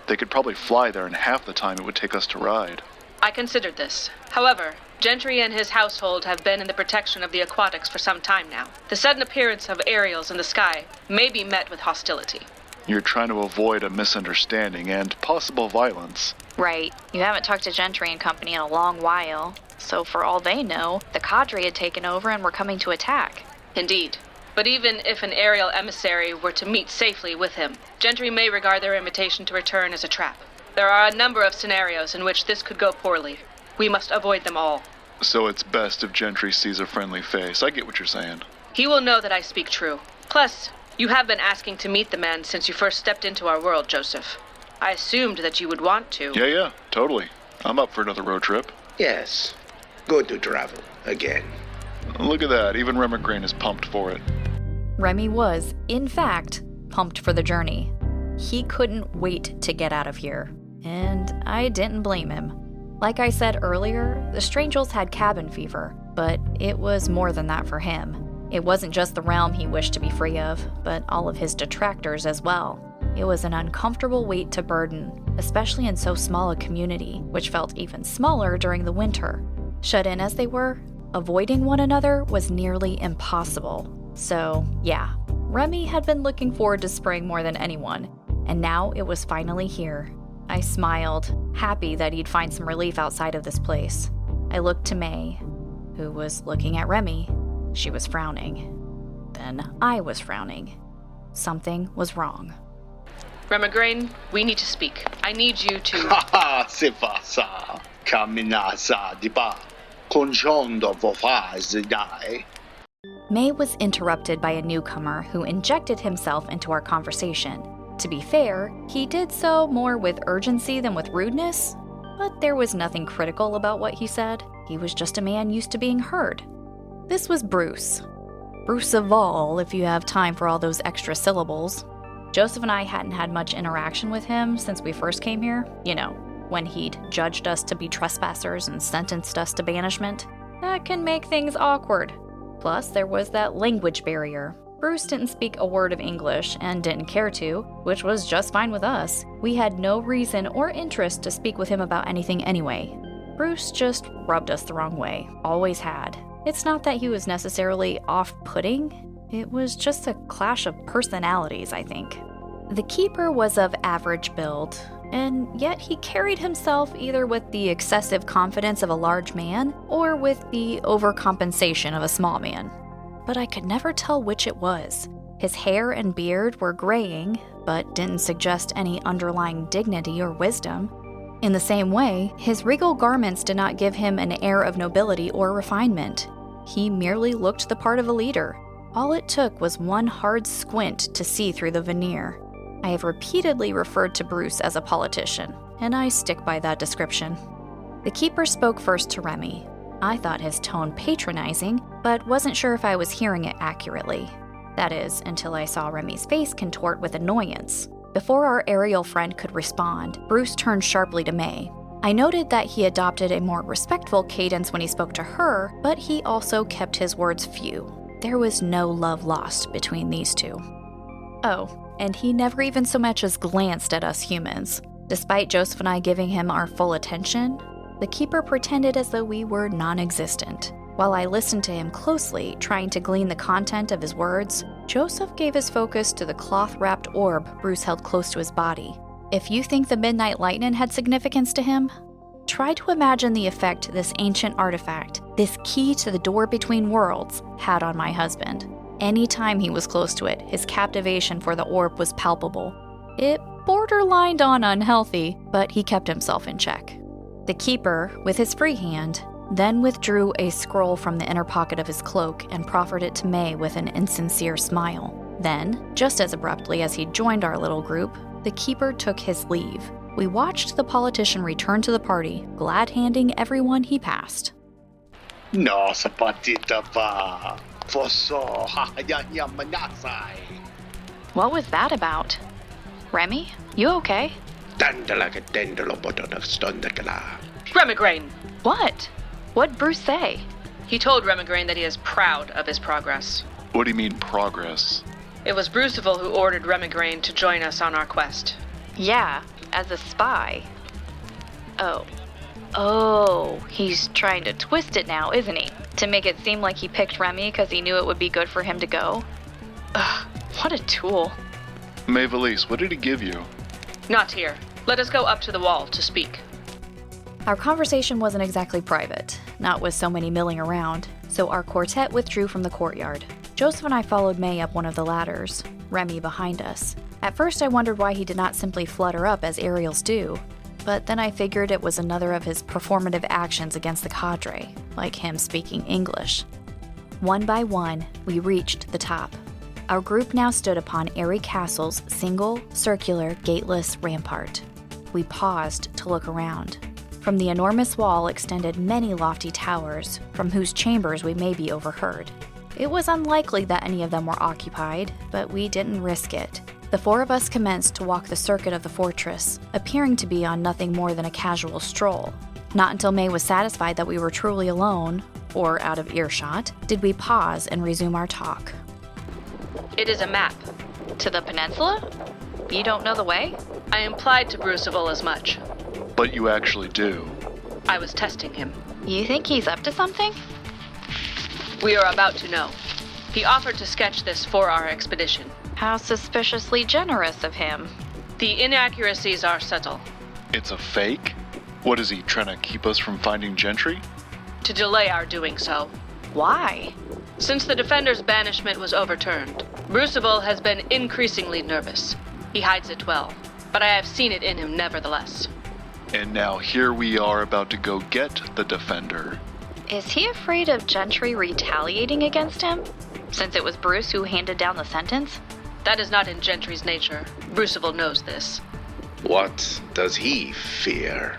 They could probably fly there in half the time it would take us to ride. I considered this. However, Gentry and his household have been in the protection of the aquatics for some time now. The sudden appearance of aerials in the sky may be met with hostility. You're trying to avoid a misunderstanding and possible violence. Right. You haven't talked to Gentry and company in a long while. So for all they know, the cadre had taken over and were coming to attack. Indeed. But even if an aerial emissary were to meet safely with him, Gentry may regard their invitation to return as a trap. There are a number of scenarios in which this could go poorly. We must avoid them all. So it's best if Gentry sees a friendly face. I get what you're saying. He will know that I speak true. Plus, you have been asking to meet the man since you first stepped into our world, Joseph. I assumed that you would want to. Yeah, totally. I'm up for another road trip. Yes. Good to travel again. Look at that, even Rhemigrayne is pumped for it. Remy was, in fact, pumped for the journey. He couldn't wait to get out of here, and I didn't blame him. Like I said earlier, the Strangels had cabin fever, but it was more than that for him. It wasn't just the realm he wished to be free of, but all of his detractors as well. It was an uncomfortable weight to burden, especially in so small a community, which felt even smaller during the winter. Shut in as they were, avoiding one another was nearly impossible. So, yeah, Remy had been looking forward to spring more than anyone, and now it was finally here. I smiled, happy that he'd find some relief outside of this place. I looked to May, who was looking at Remy. She was frowning. Then I was frowning. Something was wrong. Rhemigrayne, we need to speak. I need you to... Haha, c'est pas ça. Caminasa di pas. Conjondo vofaz die. May was interrupted by a newcomer who injected himself into our conversation. To be fair, he did so more with urgency than with rudeness, but there was nothing critical about what he said. He was just a man used to being heard. This was Bruce. Brusivaal, if you have time for all those extra syllables. Joseph and I hadn't had much interaction with him since we first came here. You know, when he'd judged us to be trespassers and sentenced us to banishment. That can make things awkward. Plus, there was that language barrier. Bruce didn't speak a word of English and didn't care to, which was just fine with us. We had no reason or interest to speak with him about anything anyway. Bruce just rubbed us the wrong way, always had. It's not that he was necessarily off-putting, it was just a clash of personalities, I think. The keeper was of average build, and yet he carried himself either with the excessive confidence of a large man or with the overcompensation of a small man. But I could never tell which it was. His hair and beard were graying, but didn't suggest any underlying dignity or wisdom. In the same way, his regal garments did not give him an air of nobility or refinement. He merely looked the part of a leader. All it took was one hard squint to see through the veneer. I have repeatedly referred to Bruce as a politician, and I stick by that description. The keeper spoke first to Remy. I thought his tone patronizing, but wasn't sure if I was hearing it accurately. That is, until I saw Remy's face contort with annoyance. Before our aerial friend could respond, Bruce turned sharply to May. I noted that he adopted a more respectful cadence when he spoke to her, but he also kept his words few. There was no love lost between these two. Oh, and he never even so much as glanced at us humans. Despite Joseph and I giving him our full attention, the keeper pretended as though we were non-existent. While I listened to him closely, trying to glean the content of his words, Joseph gave his focus to the cloth-wrapped orb Bruce held close to his body. If you think the Midnight Lightning had significance to him, try to imagine the effect this ancient artifact, this key to the door between worlds, had on my husband. Anytime he was close to it, his captivation for the orb was palpable. It borderlined on unhealthy, but he kept himself in check. The keeper, with his free hand, then withdrew a scroll from the inner pocket of his cloak and proffered it to May with an insincere smile. Then, just as abruptly as he joined our little group, the keeper took his leave. We watched the politician return to the party, glad-handing everyone he passed. No sapatita pa. Fosso hayanya manasai. What was that about? Remy, you okay? Dandalaga dendalo boton of stondakala. Rhemigrayne! What? What'd Bruce say? He told Rhemigrayne that he is proud of his progress. What do you mean, progress? It was Brusivaal who ordered Rhemigrayne to join us on our quest. Yeah, as a spy. Oh, he's trying to twist it now, isn't he? To make it seem like he picked Remy because he knew it would be good for him to go. Ugh, what a tool. Maevalesse, what did he give you? Not here. Let us go up to the wall to speak. Our conversation wasn't exactly private, not with so many milling around, so our quartet withdrew from the courtyard. Joseph and I followed May up one of the ladders, Remy behind us. At first I wondered why he did not simply flutter up as aerials do, but then I figured it was another of his performative actions against the cadre, like him speaking English. One by one, we reached the top. Our group now stood upon Airy Castle's single, circular, gateless rampart. We paused to look around. From the enormous wall extended many lofty towers, from whose chambers we may be overheard. It was unlikely that any of them were occupied, but we didn't risk it. The four of us commenced to walk the circuit of the fortress, appearing to be on nothing more than a casual stroll. Not until May was satisfied that we were truly alone, or out of earshot, did we pause and resume our talk. It is a map. To the peninsula? You don't know the way? I implied to Brusivaal as much. But you actually do. I was testing him. You think he's up to something? We are about to know. He offered to sketch this for our expedition. How suspiciously generous of him. The inaccuracies are subtle. It's a fake? What is he, trying to keep us from finding Gentry? To delay our doing so. Why? Since the Defender's banishment was overturned, Brusivaal has been increasingly nervous. He hides it well, but I have seen it in him nevertheless. And now here we are about to go get the Defender. Is he afraid of Gentry retaliating against him? Since it was Bruce who handed down the sentence? That is not in Gentry's nature. Brusivaal knows this. What does he fear?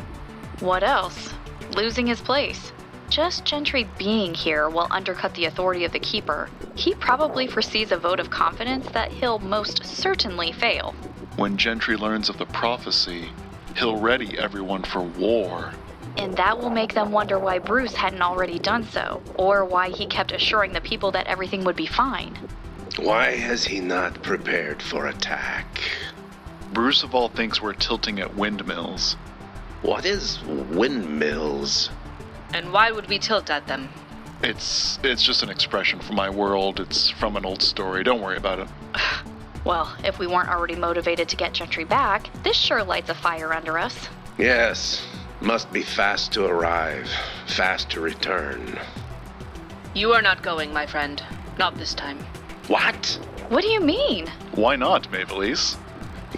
What else? Losing his place. Just Gentry being here will undercut the authority of the Keeper. He probably foresees a vote of confidence that he'll most certainly fail. When Gentry learns of the prophecy, he'll ready everyone for war. And that will make them wonder why Bruce hadn't already done so, or why he kept assuring the people that everything would be fine. Why has he not prepared for attack? Brusivaal thinks we're tilting at windmills. What is windmills? And why would we tilt at them? It's just an expression from my world. It's from an old story. Don't worry about it. Well, if we weren't already motivated to get Gentry back, this sure lights a fire under us. Yes, must be fast to arrive, fast to return. You are not going, my friend. Not this time. What? What do you mean? Why not, Maevalesse?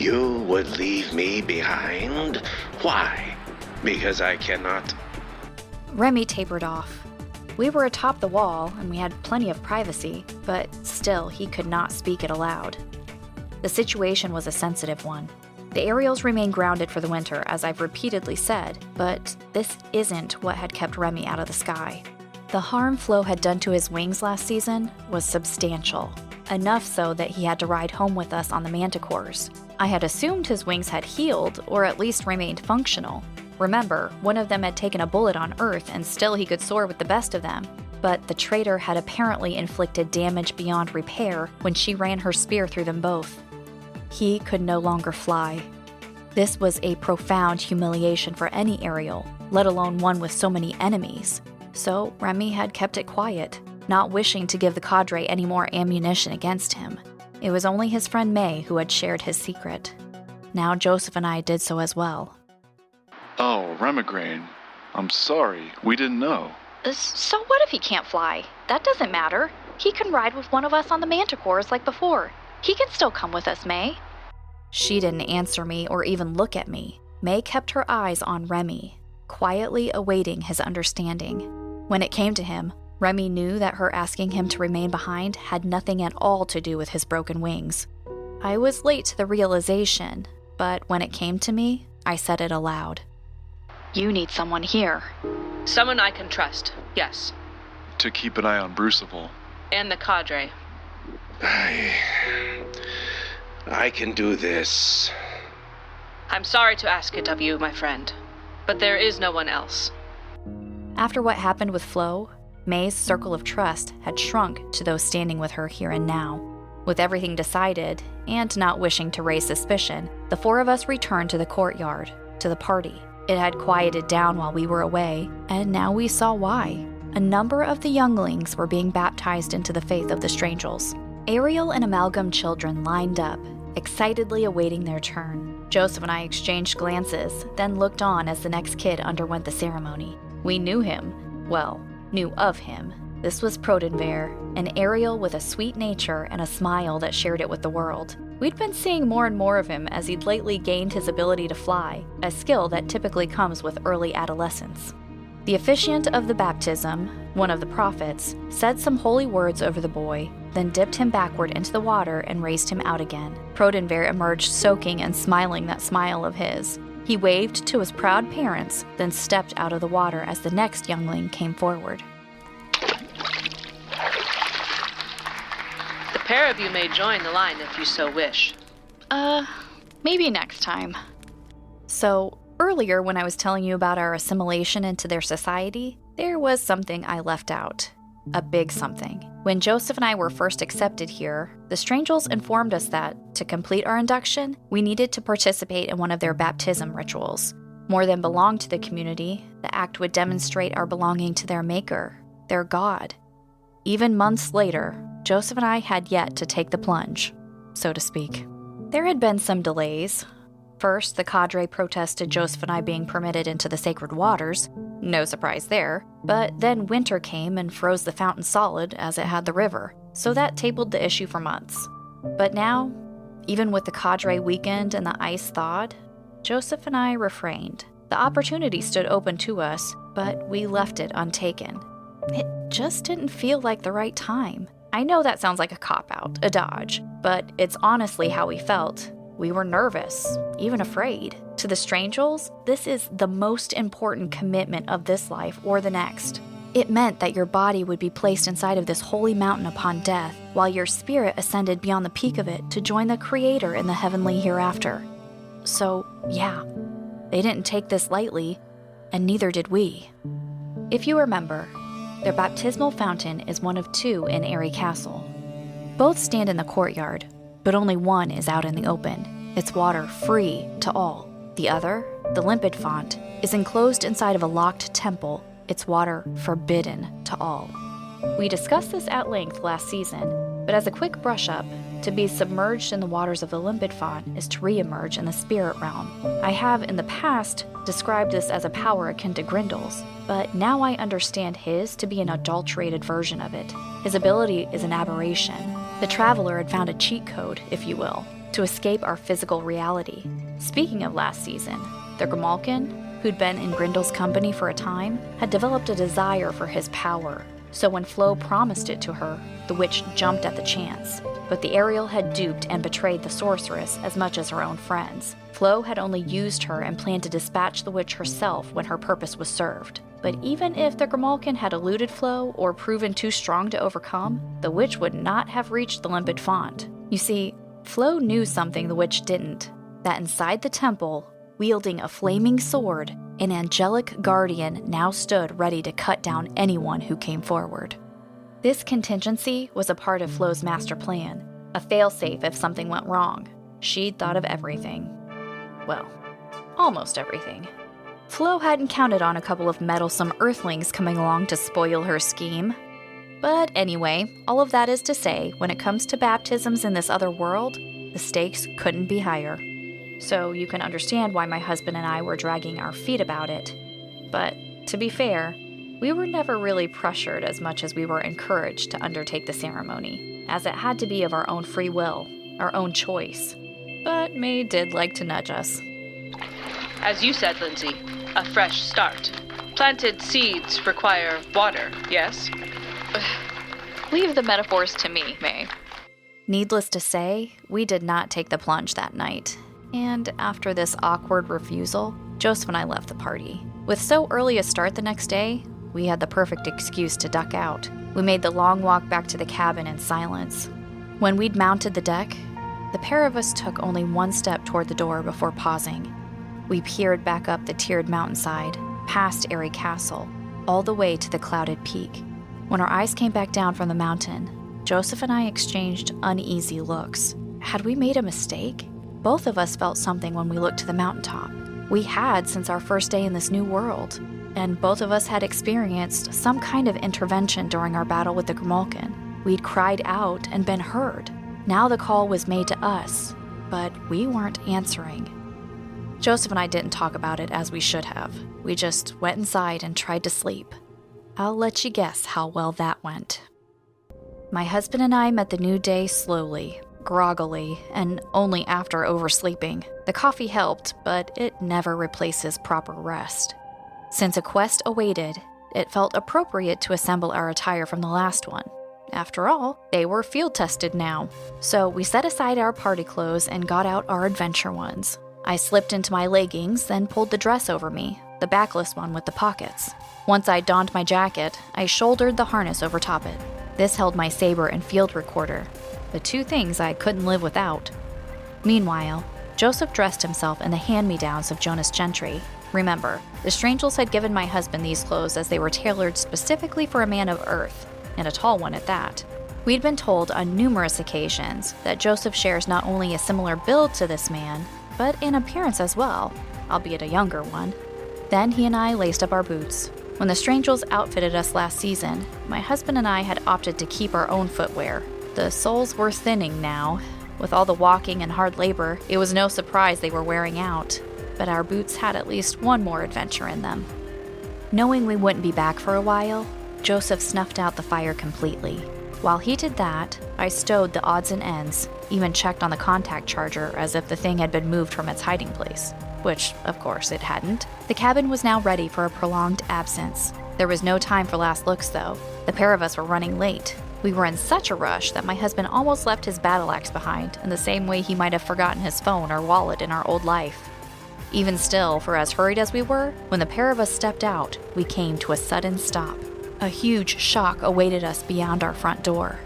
You would leave me behind? Why? Because I cannot... Remy tapered off. We were atop the wall, and we had plenty of privacy, but still he could not speak it aloud. The situation was a sensitive one. The aerials remain grounded for the winter, as I've repeatedly said, but this isn't what had kept Remy out of the sky. The harm Flo had done to his wings last season was substantial, enough so that he had to ride home with us on the Manticores. I had assumed his wings had healed, or at least remained functional. Remember, one of them had taken a bullet on Earth, and still he could soar with the best of them. But the traitor had apparently inflicted damage beyond repair when she ran her spear through them both. He could no longer fly. This was a profound humiliation for any aerial, let alone one with so many enemies. So Remy had kept it quiet, not wishing to give the cadre any more ammunition against him. It was only his friend May who had shared his secret. Now Joseph and I did so as well. Oh, Rhemigrayne. I'm sorry. We didn't know. So what if he can't fly? That doesn't matter. He can ride with one of us on the Manticores like before. He can still come with us, May. She didn't answer me or even look at me. May kept her eyes on Remy, quietly awaiting his understanding. When it came to him, Remy knew that her asking him to remain behind had nothing at all to do with his broken wings. I was late to the realization, but when it came to me, I said it aloud. You need someone here. Someone I can trust, yes. To keep an eye on Brusivaal. And the cadre. I can do this. I'm sorry to ask it of you, my friend, but there is no one else. After what happened with Flo, May's circle of trust had shrunk to those standing with her here and now. With everything decided, and not wishing to raise suspicion, the four of us returned to the courtyard, to the party. It had quieted down while we were away, and now we saw why. A number of the younglings were being baptized into the faith of the Strangels. Ariel and Amalgam children lined up, excitedly awaiting their turn. Joseph and I exchanged glances, then looked on as the next kid underwent the ceremony. We knew him. Well, knew of him. This was Protenvaire, an Ariel with a sweet nature and a smile that shared it with the world. We'd been seeing more and more of him as he'd lately gained his ability to fly, a skill that typically comes with early adolescence. The officiant of the baptism, one of the prophets, said some holy words over the boy, then dipped him backward into the water and raised him out again. Protenvaire emerged soaking and smiling that smile of his. He waved to his proud parents, then stepped out of the water as the next youngling came forward. The pair of you may join the line if you so wish. Maybe next time. So, earlier when I was telling you about our assimilation into their society, there was something I left out. A big something. When Joseph and I were first accepted here, the Strangels informed us that, to complete our induction, we needed to participate in one of their baptism rituals. More than belong to the community, the act would demonstrate our belonging to their maker, their god. Even months later, Joseph and I had yet to take the plunge, so to speak. There had been some delays. First, the cadre protested Joseph and I being permitted into the sacred waters. No surprise there. But then winter came and froze the fountain solid as it had the river, so that tabled the issue for months. But now, even with the cadre weakened and the ice thawed, Joseph and I refrained. The opportunity stood open to us, but we left it untaken. It just didn't feel like the right time. I know that sounds like a cop-out, a dodge, but it's honestly how we felt. We were nervous, even afraid. To the Strangels, this is the most important commitment of this life or the next. It meant that your body would be placed inside of this holy mountain upon death, while your spirit ascended beyond the peak of it to join the Creator in the heavenly hereafter. So, yeah, they didn't take this lightly, and neither did we. If you remember, their baptismal fountain is one of two in Airy Castle. Both stand in the courtyard, but only one is out in the open, its water free to all. The other, the limpid font, is enclosed inside of a locked temple, its water forbidden to all. We discussed this at length last season, but as a quick brush-up, to be submerged in the waters of the limpid font is to re-emerge in the spirit realm. I have in the past described this as a power akin to Grindel's, but now I understand his to be an adulterated version of it. His ability is an aberration. The Traveler had found a cheat code, if you will, to escape our physical reality. Speaking of last season, the Grimalkin, who'd been in Grindel's company for a time, had developed a desire for his power. So when Flo promised it to her, the witch jumped at the chance. But the Ariel had duped and betrayed the sorceress as much as her own friends. Flo had only used her and planned to dispatch the witch herself when her purpose was served. But even if the Grimalkin had eluded Flo or proven too strong to overcome, the witch would not have reached the limpid font. You see, Flo knew something the witch didn't, that inside the temple, wielding a flaming sword, an angelic guardian now stood ready to cut down anyone who came forward. This contingency was a part of Flo's master plan, a failsafe if something went wrong. She'd thought of everything. Well, almost everything. Flo hadn't counted on a couple of meddlesome earthlings coming along to spoil her scheme. But anyway, all of that is to say, when it comes to baptisms in this other world, the stakes couldn't be higher. So you can understand why my husband and I were dragging our feet about it. But to be fair, we were never really pressured as much as we were encouraged to undertake the ceremony, as it had to be of our own free will, our own choice. But May did like to nudge us. As you said, Lindsay, a fresh start. Planted seeds require water, yes? Leave the metaphors to me, May. Needless to say, we did not take the plunge that night. And after this awkward refusal, Joseph and I left the party. With so early a start the next day, we had the perfect excuse to duck out. We made the long walk back to the cabin in silence. When we'd mounted the deck, the pair of us took only one step toward the door before pausing. We peered back up the tiered mountainside, past Airy Castle, all the way to the clouded peak. When our eyes came back down from the mountain, Joseph and I exchanged uneasy looks. Had we made a mistake? Both of us felt something when we looked to the mountaintop. We had since our first day in this new world, and both of us had experienced some kind of intervention during our battle with the Grimalkin. We'd cried out and been heard. Now the call was made to us, but we weren't answering. Joseph and I didn't talk about it as we should have. We just went inside and tried to sleep. I'll let you guess how well that went. My husband and I met the new day slowly, groggily, and only after oversleeping. The coffee helped, but it never replaces proper rest. Since a quest awaited, it felt appropriate to assemble our attire from the last one. After all, they were field-tested now. So we set aside our party clothes and got out our adventure ones. I slipped into my leggings, then pulled the dress over me, the backless one with the pockets. Once I donned my jacket, I shouldered the harness over top it. This held my saber and field recorder, the two things I couldn't live without. Meanwhile, Joseph dressed himself in the hand-me-downs of Jonas Gentry. Remember, the Strangels had given my husband these clothes as they were tailored specifically for a man of Earth, and a tall one at that. We'd been told on numerous occasions that Joseph shares not only a similar build to this man, but in appearance as well, albeit a younger one. Then he and I laced up our boots. When the Strangels outfitted us last season, my husband and I had opted to keep our own footwear. The soles were thinning now. With all the walking and hard labor, it was no surprise they were wearing out, but our boots had at least one more adventure in them. Knowing we wouldn't be back for a while, Joseph snuffed out the fire completely. While he did that, I stowed the odds and ends, even checked on the contact charger as if the thing had been moved from its hiding place. Which, of course, it hadn't. The cabin was now ready for a prolonged absence. There was no time for last looks, though. The pair of us were running late. We were in such a rush that my husband almost left his battle axe behind, in the same way he might have forgotten his phone or wallet in our old life. Even still, for as hurried as we were, when the pair of us stepped out, we came to a sudden stop. A huge shock awaited us beyond our front door.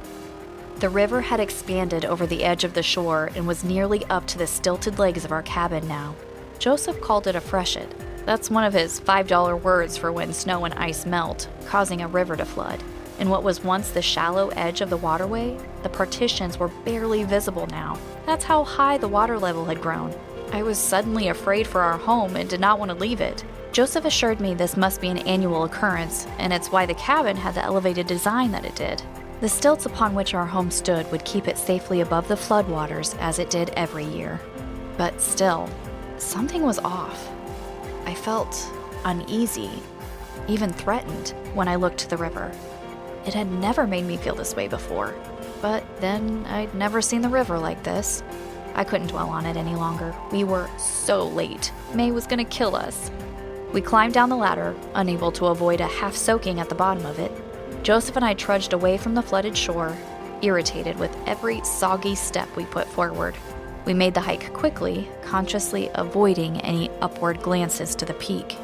The river had expanded over the edge of the shore and was nearly up to the stilted legs of our cabin now. Joseph called it a freshet. That's one of his $5 words for when snow and ice melt, causing a river to flood. In what was once the shallow edge of the waterway, the partitions were barely visible now. That's how high the water level had grown. I was suddenly afraid for our home and did not want to leave it. Joseph assured me this must be an annual occurrence, and it's why the cabin had the elevated design that it did. The stilts upon which our home stood would keep it safely above the floodwaters as it did every year. But still, something was off. I felt uneasy, even threatened, when I looked to the river. It had never made me feel this way before. But then I'd never seen the river like this. I couldn't dwell on it any longer. We were so late. May was gonna kill us. We climbed down the ladder, unable to avoid a half soaking at the bottom of it. Joseph and I trudged away from the flooded shore, irritated with every soggy step we put forward. We made the hike quickly, consciously avoiding any upward glances to the peak.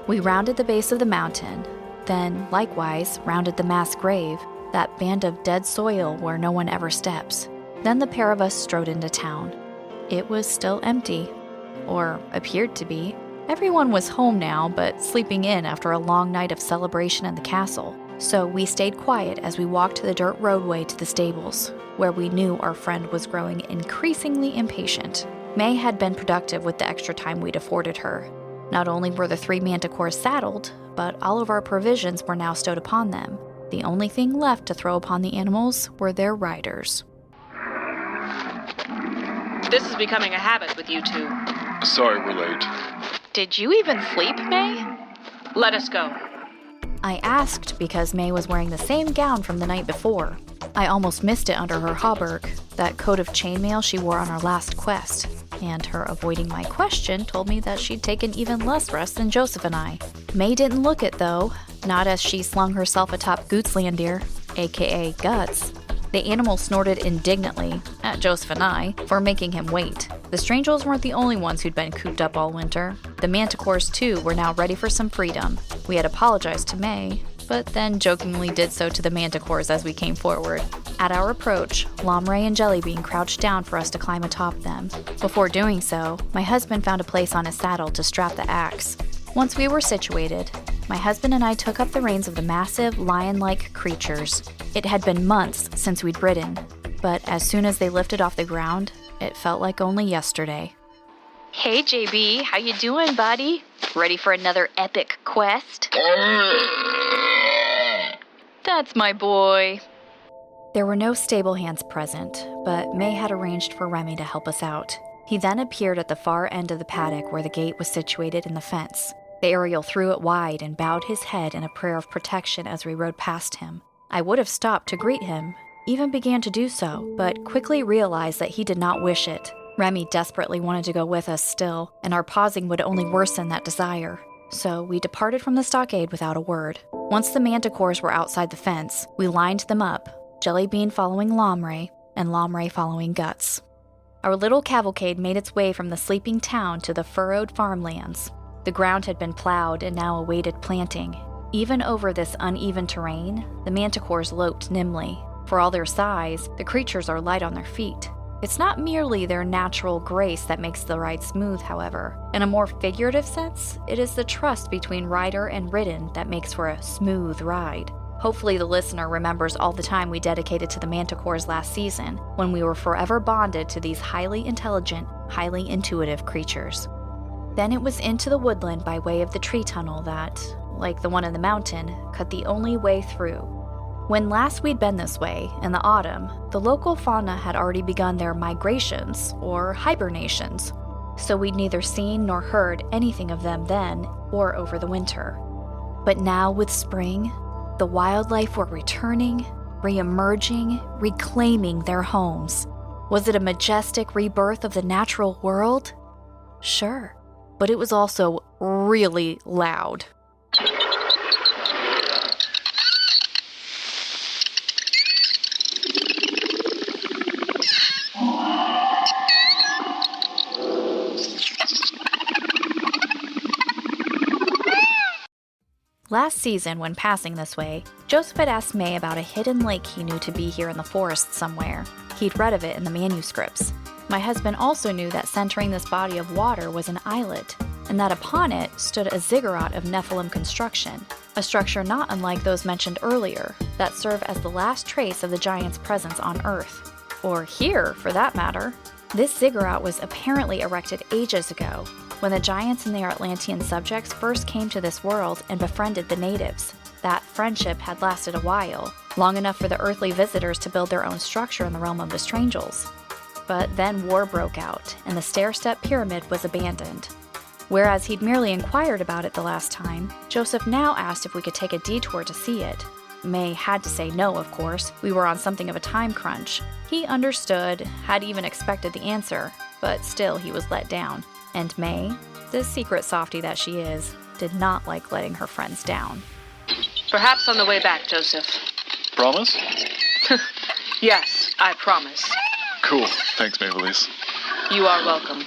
We rounded the base of the mountain, then likewise rounded the mass grave, that band of dead soil where no one ever steps. Then the pair of us strode into town. It was still empty, or appeared to be. Everyone was home now, but sleeping in after a long night of celebration in the castle. So we stayed quiet as we walked the dirt roadway to the stables, where we knew our friend was growing increasingly impatient. May had been productive with the extra time we'd afforded her. Not only were the 3 manticores saddled, but all of our provisions were now stowed upon them. The only thing left to throw upon the animals were their riders. This is becoming a habit with you two. Sorry we're late. Did you even sleep, May? Let us go. I asked because May was wearing the same gown from the night before. I almost missed it under her hauberk, that coat of chainmail she wore on our last quest. And her avoiding my question told me that she'd taken even less rest than Joseph and I. May didn't look it, though, not as she slung herself atop Gootslandir, aka Guts. The animal snorted indignantly at Joseph and I for making him wait. The Strangels weren't the only ones who'd been cooped up all winter. The manticores, too, were now ready for some freedom. We had apologized to May, but then jokingly did so to the manticores as we came forward. At our approach, Lomray and Jellybean crouched down for us to climb atop them. Before doing so, my husband found a place on his saddle to strap the axe. Once we were situated, my husband and I took up the reins of the massive, lion-like creatures. It had been months since we'd ridden, but as soon as they lifted off the ground, it felt like only yesterday. Hey, JB, how you doing, buddy? Ready for another epic quest? That's my boy. There were no stable hands present, but May had arranged for Remy to help us out. He then appeared at the far end of the paddock where the gate was situated in the fence. The Ariel threw it wide and bowed his head in a prayer of protection as we rode past him. I would have stopped to greet him, even began to do so, but quickly realized that he did not wish it. Remy desperately wanted to go with us still, and our pausing would only worsen that desire. So we departed from the stockade without a word. Once the manticores were outside the fence, we lined them up, Jellybean following Lomray, and Lomray following Guts. Our little cavalcade made its way from the sleeping town to the furrowed farmlands. The ground had been plowed and now awaited planting. Even over this uneven terrain, the manticores loped nimbly. For all their size, the creatures are light on their feet. It's not merely their natural grace that makes the ride smooth, however. In a more figurative sense, it is the trust between rider and ridden that makes for a smooth ride. Hopefully the listener remembers all the time we dedicated to the manticores last season, when we were forever bonded to these highly intelligent, highly intuitive creatures. Then it was into the woodland by way of the tree tunnel that, like the one in the mountain, cut the only way through. When last we'd been this way, in the autumn, the local fauna had already begun their migrations, or hibernations, so we'd neither seen nor heard anything of them then or over the winter. But now with spring, the wildlife were returning, re-emerging, reclaiming their homes. Was it a majestic rebirth of the natural world? Sure, but it was also really loud. Last season, when passing this way, Joseph had asked May about a hidden lake he knew to be here in the forest somewhere. He'd read of it in the manuscripts. My husband also knew that centering this body of water was an islet, and that upon it stood a ziggurat of Nephilim construction, a structure not unlike those mentioned earlier, that serve as the last trace of the giants' presence on Earth. Or here, for that matter. This ziggurat was apparently erected ages ago, when the giants and their Atlantean subjects first came to this world and befriended the natives. That friendship had lasted a while, long enough for the earthly visitors to build their own structure in the realm of the Strangels. But then war broke out, and the stair-step pyramid was abandoned. Whereas he'd merely inquired about it the last time, Joseph now asked if we could take a detour to see it. May had to say no, of course. We were on something of a time crunch. He understood, had even expected the answer, but still he was let down. And May, the secret softy that she is, did not like letting her friends down. Perhaps on the way back, Joseph. Promise? Yes, I promise. Cool. Thanks, Maevalesse. You are welcome.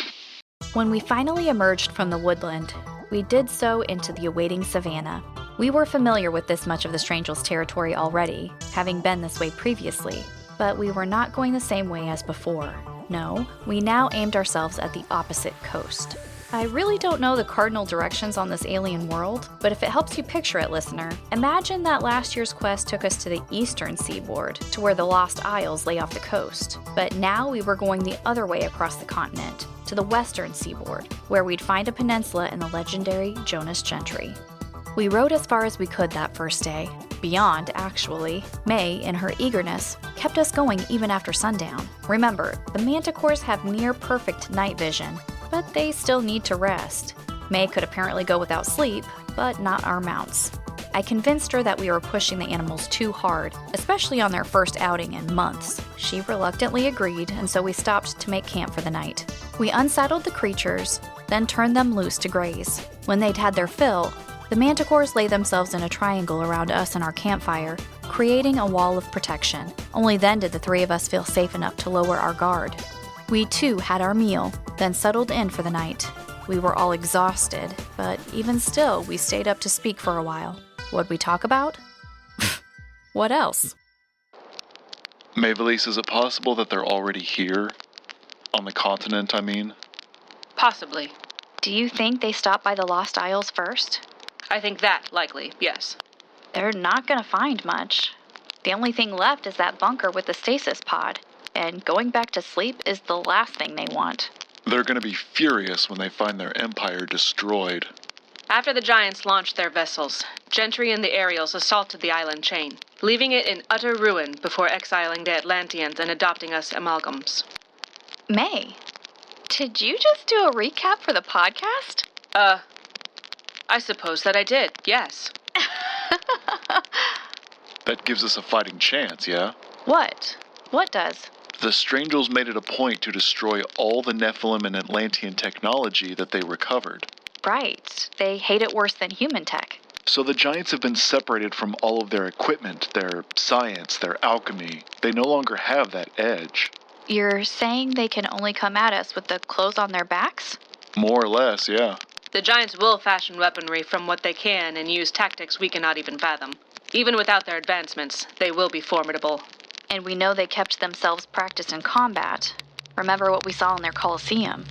When we finally emerged from the woodland, we did so into the awaiting savannah. We were familiar with this much of the Strangels' territory already, having been this way previously, but we were not going the same way as before. No, we now aimed ourselves at the opposite coast. I really don't know the cardinal directions on this alien world, but if it helps you picture it, listener, imagine that last year's quest took us to the eastern seaboard, to where the Lost Isles lay off the coast. But now we were going the other way across the continent, to the western seaboard, where we'd find a peninsula in the legendary Jonas Gentry. We rode as far as we could that first day. Beyond, actually. May, in her eagerness, kept us going even after sundown. Remember, the manticores have near-perfect night vision, but they still need to rest. May could apparently go without sleep, but not our mounts. I convinced her that we were pushing the animals too hard, especially on their first outing in months. She reluctantly agreed, and so we stopped to make camp for the night. We unsaddled the creatures, then turned them loose to graze. When they'd had their fill, the manticores lay themselves in a triangle around us and our campfire, creating a wall of protection. Only then did the three of us feel safe enough to lower our guard. We too had our meal, then settled in for the night. We were all exhausted, but even still, we stayed up to speak for a while. What'd we talk about? What else? Maevalesse, is it possible that they're already here? On the continent, I mean? Possibly. Do you think they stopped by the Lost Isles first? I think that likely, yes. They're not gonna find much. The only thing left is that bunker with the stasis pod, and going back to sleep is the last thing they want. They're gonna be furious when they find their empire destroyed. After the giants launched their vessels, Gentry and the Ariels assaulted the island chain, leaving it in utter ruin before exiling the Atlanteans and adopting us amalgams. May, did you just do a recap for the podcast? I suppose that I did, yes. That gives us a fighting chance, yeah? What? What does? The Strangels made it a point to destroy all the Nephilim and Atlantean technology that they recovered. Right. They hate it worse than human tech. So the giants have been separated from all of their equipment, their science, their alchemy. They no longer have that edge. You're saying they can only come at us with the clothes on their backs? More or less, yeah. The giants will fashion weaponry from what they can and use tactics we cannot even fathom. Even without their advancements, they will be formidable. And we know they kept themselves practiced in combat. Remember what we saw in their Colosseum.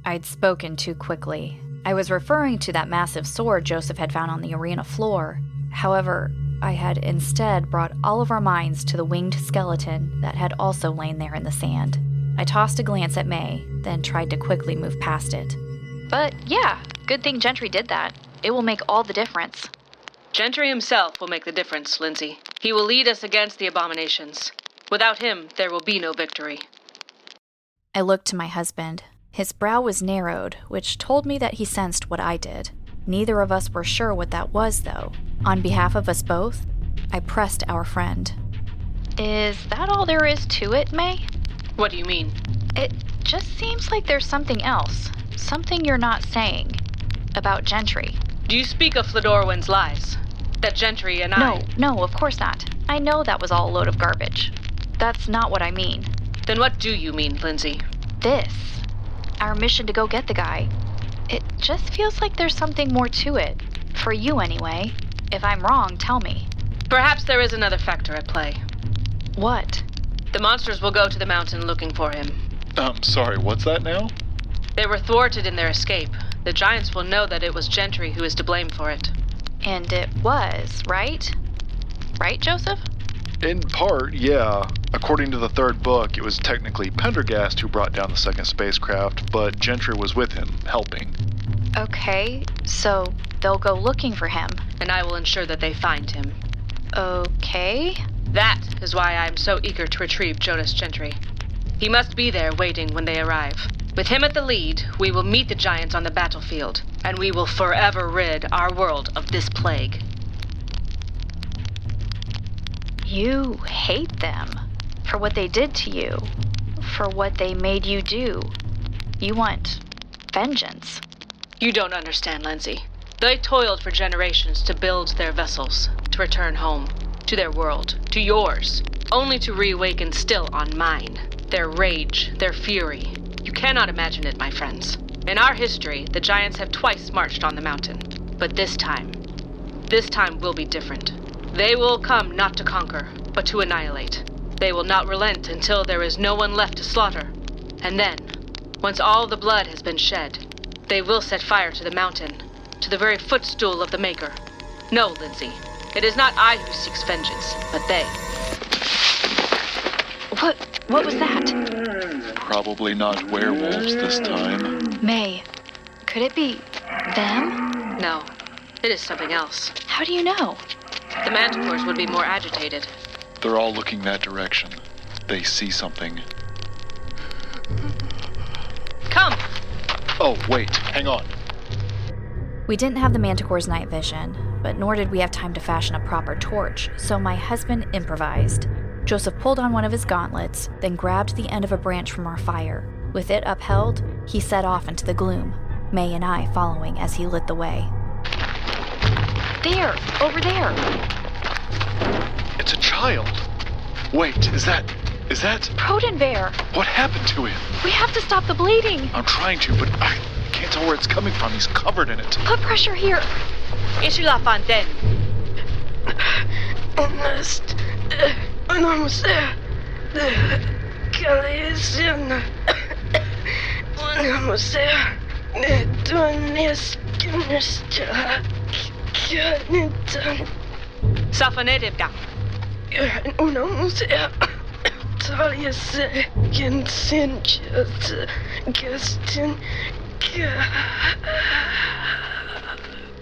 I'd spoken too quickly. I was referring to that massive sword Joseph had found on the arena floor. However, I had instead brought all of our minds to the winged skeleton that had also lain there in the sand. I tossed a glance at May, then tried to quickly move past it. But yeah, good thing Gentry did that. It will make all the difference. Gentry himself will make the difference, Lindsay. He will lead us against the abominations. Without him, there will be no victory. I looked to my husband. His brow was narrowed, which told me that he sensed what I did. Neither of us were sure what that was, though. On behalf of us both, I pressed our friend. Is that all there is to it, May? What do you mean? It just seems like there's something else. Something you're not saying. About Gentry. Do you speak of Fledorwin's lies? That Gentry and I... No, of course not. I know that was all a load of garbage. That's not what I mean. Then what do you mean, Lindsay? This. Our mission to go get the guy. It just feels like there's something more to it. For you, anyway. If I'm wrong, tell me. Perhaps there is another factor at play. What? The monsters will go to the mountain looking for him. Sorry, what's that now? They were thwarted in their escape. The giants will know that it was Gentry who is to blame for it. And it was, right? Right, Joseph? In part, yeah. According to the third book, it was technically Pendergast who brought down the second spacecraft, but Gentry was with him, helping. Okay, so they'll go looking for him. And I will ensure that they find him. Okay. That is why I am so eager to retrieve Jonas Gentry. He must be there waiting when they arrive. With him at the lead, we will meet the giants on the battlefield, and we will forever rid our world of this plague. You hate them. For what they did to you. For what they made you do. You want vengeance. You don't understand, Lindsay. They toiled for generations to build their vessels, to return home, to their world, to yours, only to reawaken still on mine. Their rage, their fury. You cannot imagine it, my friends. In our history, the giants have twice marched on the mountain. But this time will be different. They will come not to conquer, but to annihilate. They will not relent until there is no one left to slaughter. And then, once all the blood has been shed, they will set fire to the mountain, to the very footstool of the Maker. No, Lindsay, it is not I who seeks vengeance, but they. What was that? Probably not werewolves this time. May, could it be them? No, it is something else. How do you know? The manticores would be more agitated. They're all looking that direction. They see something. Come! Oh, wait, hang on. We didn't have the Manticore's night vision, but nor did we have time to fashion a proper torch, so my husband improvised. Joseph pulled on one of his gauntlets, then grabbed the end of a branch from our fire. With it upheld, he set off into the gloom, May and I following as he lit the way. There! Over there! It's a child. Wait, is that... Protenvaire! What happened to him? We have to stop the bleeding! I'm trying to, but I can't tell where it's coming from. He's covered in it. Put pressure here! Issue la fontaine. Safonedevka.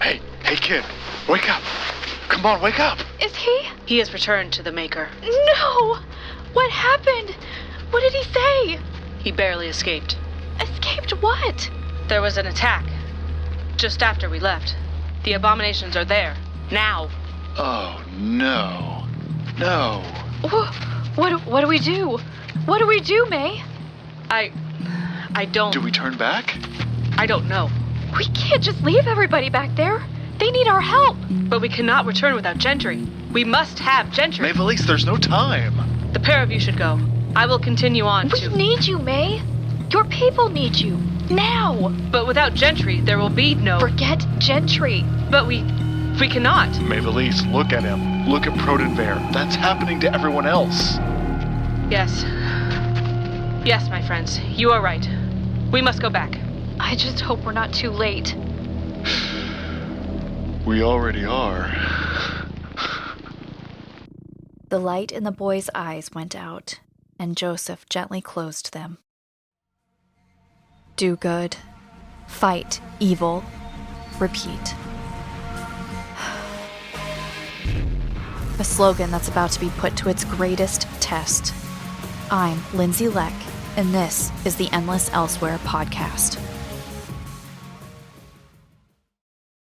Hey kid, wake up. Come on, wake up. Is he? He has returned to the Maker. No! What happened? What did he say? He barely escaped. Escaped what? There was an attack. Just after we left. The abominations are there. Now. Oh, no. No. What do we do? What do we do, May? I don't... Do we turn back? I don't know. We can't just leave everybody back there. They need our help! But we cannot return without Gentry. We must have Gentry. Maevalesse, there's no time. The pair of you should go. I will continue on We need you, May. Your people need you. Now! But without Gentry, there will be no... Forget Gentry. But we cannot. Maevalesse, look at him. Look at Protenvaire. That's happening to everyone else. Yes. Yes, my friends. You are right. We must go back. I just hope we're not too late. We already are. The light in the boy's eyes went out, and Joseph gently closed them. Do good. Fight evil. Repeat. A slogan that's about to be put to its greatest test. I'm Lindsay Leck, and this is the Endless Elsewhere podcast.